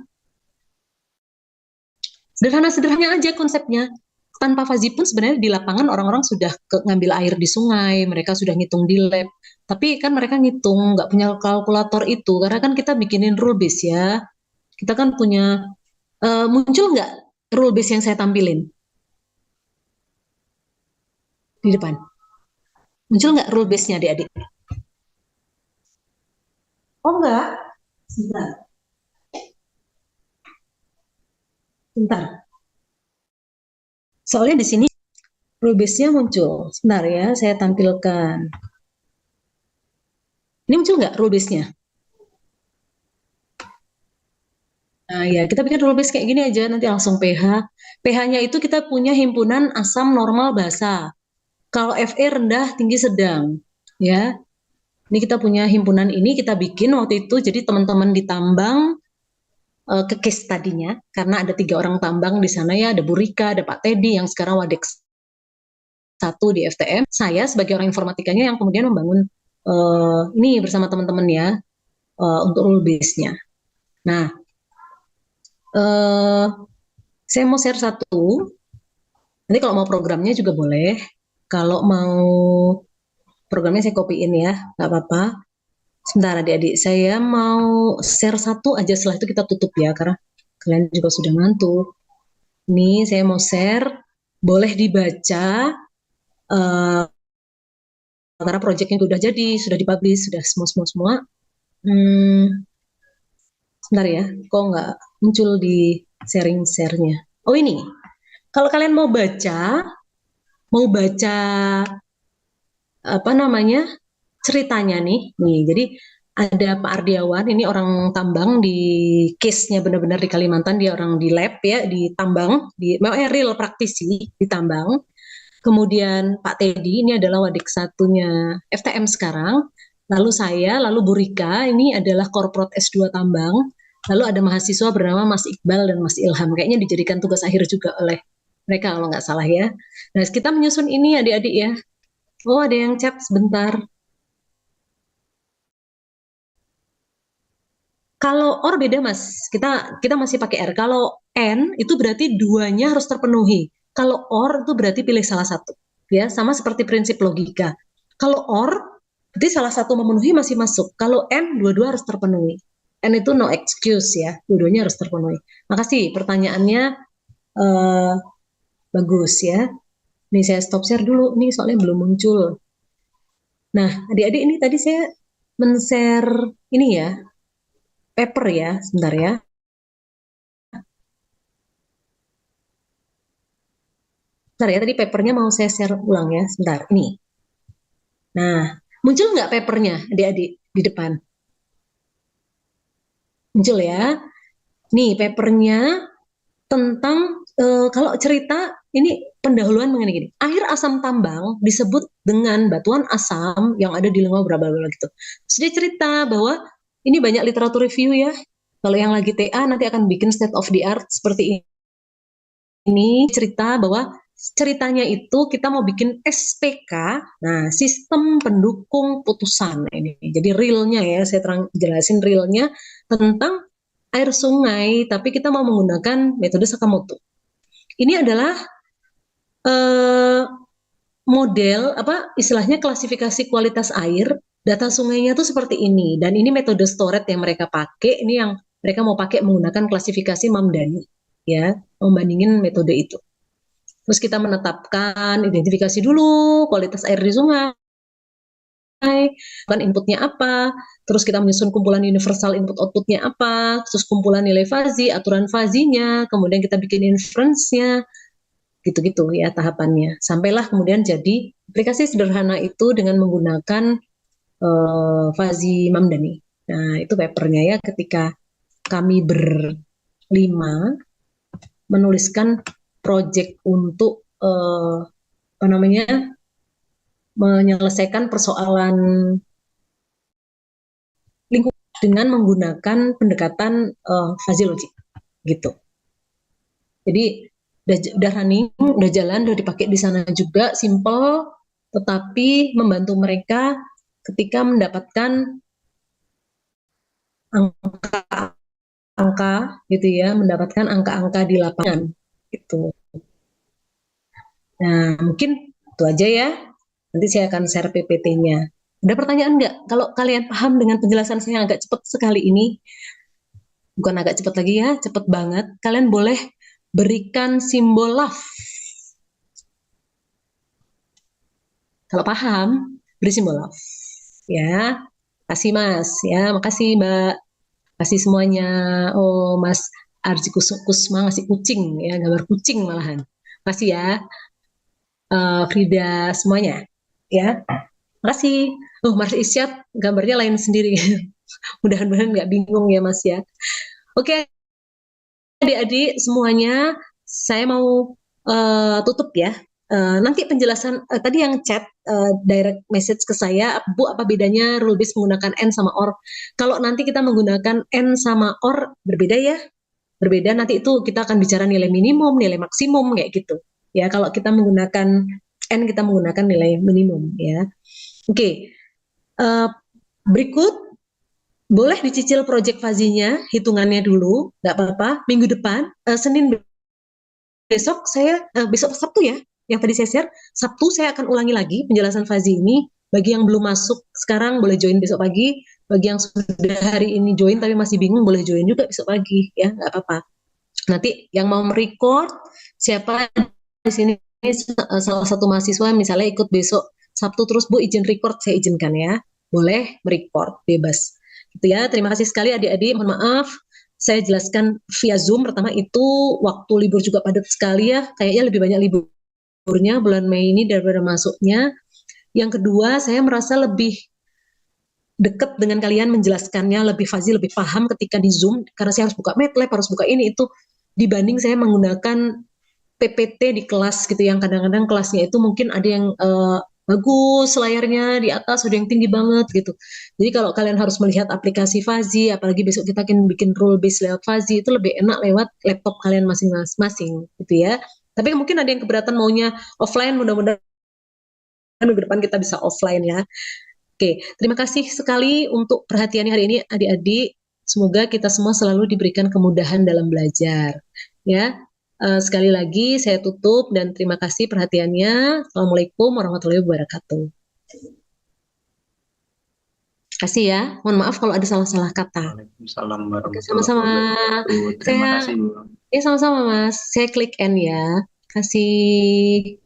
S1: Sederhana-sederhana aja konsepnya. Tanpa Fazi pun sebenarnya di lapangan orang-orang sudah ngambil air di sungai, mereka sudah ngitung di lab. Tapi kan mereka ngitung, nggak punya kalkulator itu, karena kan kita bikinin rule base ya. Kita kan punya, muncul nggak rule base yang saya tampilin di depan? Muncul nggak rule base-nya adik-adik? Oh enggak? Sebentar. Sebentar. Soalnya di sini rule base-nya muncul. Sebentar ya, saya tampilkan. Ini muncul nggak rule base-nya? Nah, ya, kita bikin rule base kayak gini aja, nanti langsung pH. pH-nya itu kita punya himpunan asam normal basa. Kalau Fe rendah, tinggi, sedang. Ya, ini kita punya himpunan ini, kita bikin waktu itu, jadi teman-teman ditambang ke case tadinya, karena ada 3 orang tambang di sana ya, ada Bu Rika, ada Pak Teddy, yang sekarang Wadex 1 di FTM. Saya sebagai orang informatikanya yang kemudian membangun ini bersama teman-teman ya, untuk rule base-nya. Nah, saya mau share satu. Nanti kalau mau programnya juga boleh. Kalau mau programnya saya copy-in ya, nggak apa-apa. Sebentar adik-adik, saya mau share satu aja, setelah itu kita tutup ya, karena kalian juga sudah ngantuk. Ini saya mau share, boleh dibaca, karena proyeknya sudah jadi, sudah dipublish, sudah semua. Sebentar ya, kok nggak muncul di sharing-share-nya. Oh ini, kalau kalian mau baca apa namanya ceritanya nih, jadi ada Pak Ardiawan, ini orang tambang di case-nya benar-benar di Kalimantan, dia orang di lab ya, di tambang, real praktisi di tambang. Kemudian Pak Teddy, ini adalah wadik satunya FTM sekarang. Lalu saya, lalu Bu Rika, ini adalah korprat S2 tambang. Lalu ada mahasiswa bernama Mas Iqbal dan Mas Ilham. Kayaknya dijadikan tugas akhir juga oleh mereka kalau nggak salah ya. Nah, kita menyusun ini adik-adik ya. Oh, ada yang chat sebentar. Kalau OR beda mas, kita masih pakai R. Kalau N itu berarti duanya harus terpenuhi. Kalau OR itu berarti pilih salah satu. Ya, sama seperti prinsip logika. Kalau OR berarti salah satu memenuhi masih masuk. Kalau N dua-dua harus terpenuhi. N itu no excuse ya, dua-duanya harus terpenuhi. Makasih pertanyaannya bagus ya. Ini saya stop share dulu, nih soalnya belum muncul. Nah, adik-adik ini tadi saya men-share ini ya, paper ya, sebentar ya. Sebentar ya, tadi papernya mau saya share ulang ya, sebentar, ini. Nah, muncul nggak papernya, adik-adik, di depan? Muncul ya. Nih, papernya tentang, kalau cerita, ini pendahuluan mengenai gini, air asam tambang disebut dengan batuan asam yang ada di lingkungan berapa gitu. Terus dia cerita bahwa ini banyak literatur review ya, kalau yang lagi TA nanti akan bikin state of the art seperti ini, cerita bahwa ceritanya itu kita mau bikin SPK, nah sistem pendukung putusan ini. Jadi realnya ya, saya jelasin realnya tentang air sungai, tapi kita mau menggunakan metode Sakamoto. Ini adalah model apa istilahnya klasifikasi kualitas air. Data sungainya tuh seperti ini, dan ini metode storage yang mereka pakai. Ini yang mereka mau pakai menggunakan klasifikasi Mamdani, ya, membandingin metode itu. Terus kita menetapkan, identifikasi dulu kualitas air di sungai, kan inputnya apa, terus kita menyusun kumpulan universal input outputnya apa, terus kumpulan nilai fazi, aturan fazinya, kemudian kita bikin inference-nya, gitu-gitu ya tahapannya. Sampailah kemudian jadi aplikasi sederhana itu dengan menggunakan Fazi Mamdani. Nah, itu papernya ya, ketika kami berlima menuliskan project untuk apa namanya, menyelesaikan persoalan lingkungan dengan menggunakan pendekatan fuzzy logic gitu. Jadi udah running, udah jalan, udah dipakai di sana juga, simple, tetapi membantu mereka ketika mendapatkan angka gitu ya, mendapatkan angka-angka di lapangan gitu. Nah, mungkin itu aja ya. Nanti saya akan share PPT-nya. Ada pertanyaan nggak? Kalau kalian paham dengan penjelasan saya agak cepat sekali ini, bukan agak cepat lagi ya, cepat banget. Kalian boleh berikan simbol love. Kalau paham, beri simbol love. Ya, kasih Mas. Ya, makasih Mbak. Kasih semuanya. Oh, Mas Arji Kusma ngasih kucing ya, gambar kucing malahan. Makasih ya, Frida semuanya. Ya, makasih. Oh, Mas Isyad gambarnya lain sendiri. Mudah-mudahan nggak bingung ya Mas ya. Oke, adik-adik semuanya, saya mau tutup ya. Nanti penjelasan tadi yang chat direct message ke saya, Bu, apa bedanya rule based menggunakan N sama OR? Kalau nanti kita menggunakan N sama OR berbeda ya, berbeda. Nanti itu kita akan bicara nilai minimum, nilai maksimum kayak gitu. Ya, kalau kita menggunakan N kita menggunakan nilai minimum ya. Oke, berikut boleh dicicil project fazinya, hitungannya dulu, nggak apa-apa. Minggu depan, Senin besok saya besok Sabtu ya, yang tadi saya share, Sabtu saya akan ulangi lagi penjelasan fazi ini. Bagi yang belum masuk sekarang boleh join besok pagi. Bagi yang sudah hari ini join tapi masih bingung boleh join juga besok pagi ya, nggak apa-apa. Nanti yang mau merecord siapa di sini salah satu mahasiswa misalnya ikut besok Sabtu terus Bu izin record, saya izinkan ya. Boleh merecord bebas. Gitu ya. Terima kasih sekali adik-adik. Mohon maaf saya jelaskan via Zoom. Pertama itu waktu libur juga padat sekali ya. Kayaknya lebih banyak liburnya bulan Mei ini daripada masuknya. Yang kedua, saya merasa lebih dekat dengan kalian menjelaskannya, lebih fazil, lebih paham ketika di Zoom, karena saya harus buka MATLAB, harus buka ini, itu, dibanding saya menggunakan PPT di kelas gitu, yang kadang-kadang kelasnya itu mungkin ada yang bagus layarnya di atas, ada yang tinggi banget gitu. Jadi kalau kalian harus melihat aplikasi Fazi, apalagi besok kita akan bikin rule based lewat Fazi, itu lebih enak lewat laptop kalian masing-masing gitu ya. Tapi mungkin ada yang keberatan maunya offline, mudah-mudahan minggu depan kita bisa offline ya. Oke, terima kasih sekali untuk perhatiannya hari ini adik-adik. Semoga kita semua selalu diberikan kemudahan dalam belajar. Ya, sekali lagi saya tutup dan terima kasih perhatiannya. Assalamualaikum warahmatullahi wabarakatuh. Kasih ya. Mohon maaf kalau ada salah-salah kata.
S3: Waalaikumsalam
S1: Oke,
S3: warahmatullahi
S1: sama-sama.
S3: wabarakatuh. Terima
S1: Saya,
S3: kasih, Bu.
S1: sama-sama Mas. Saya klik N ya. Kasih.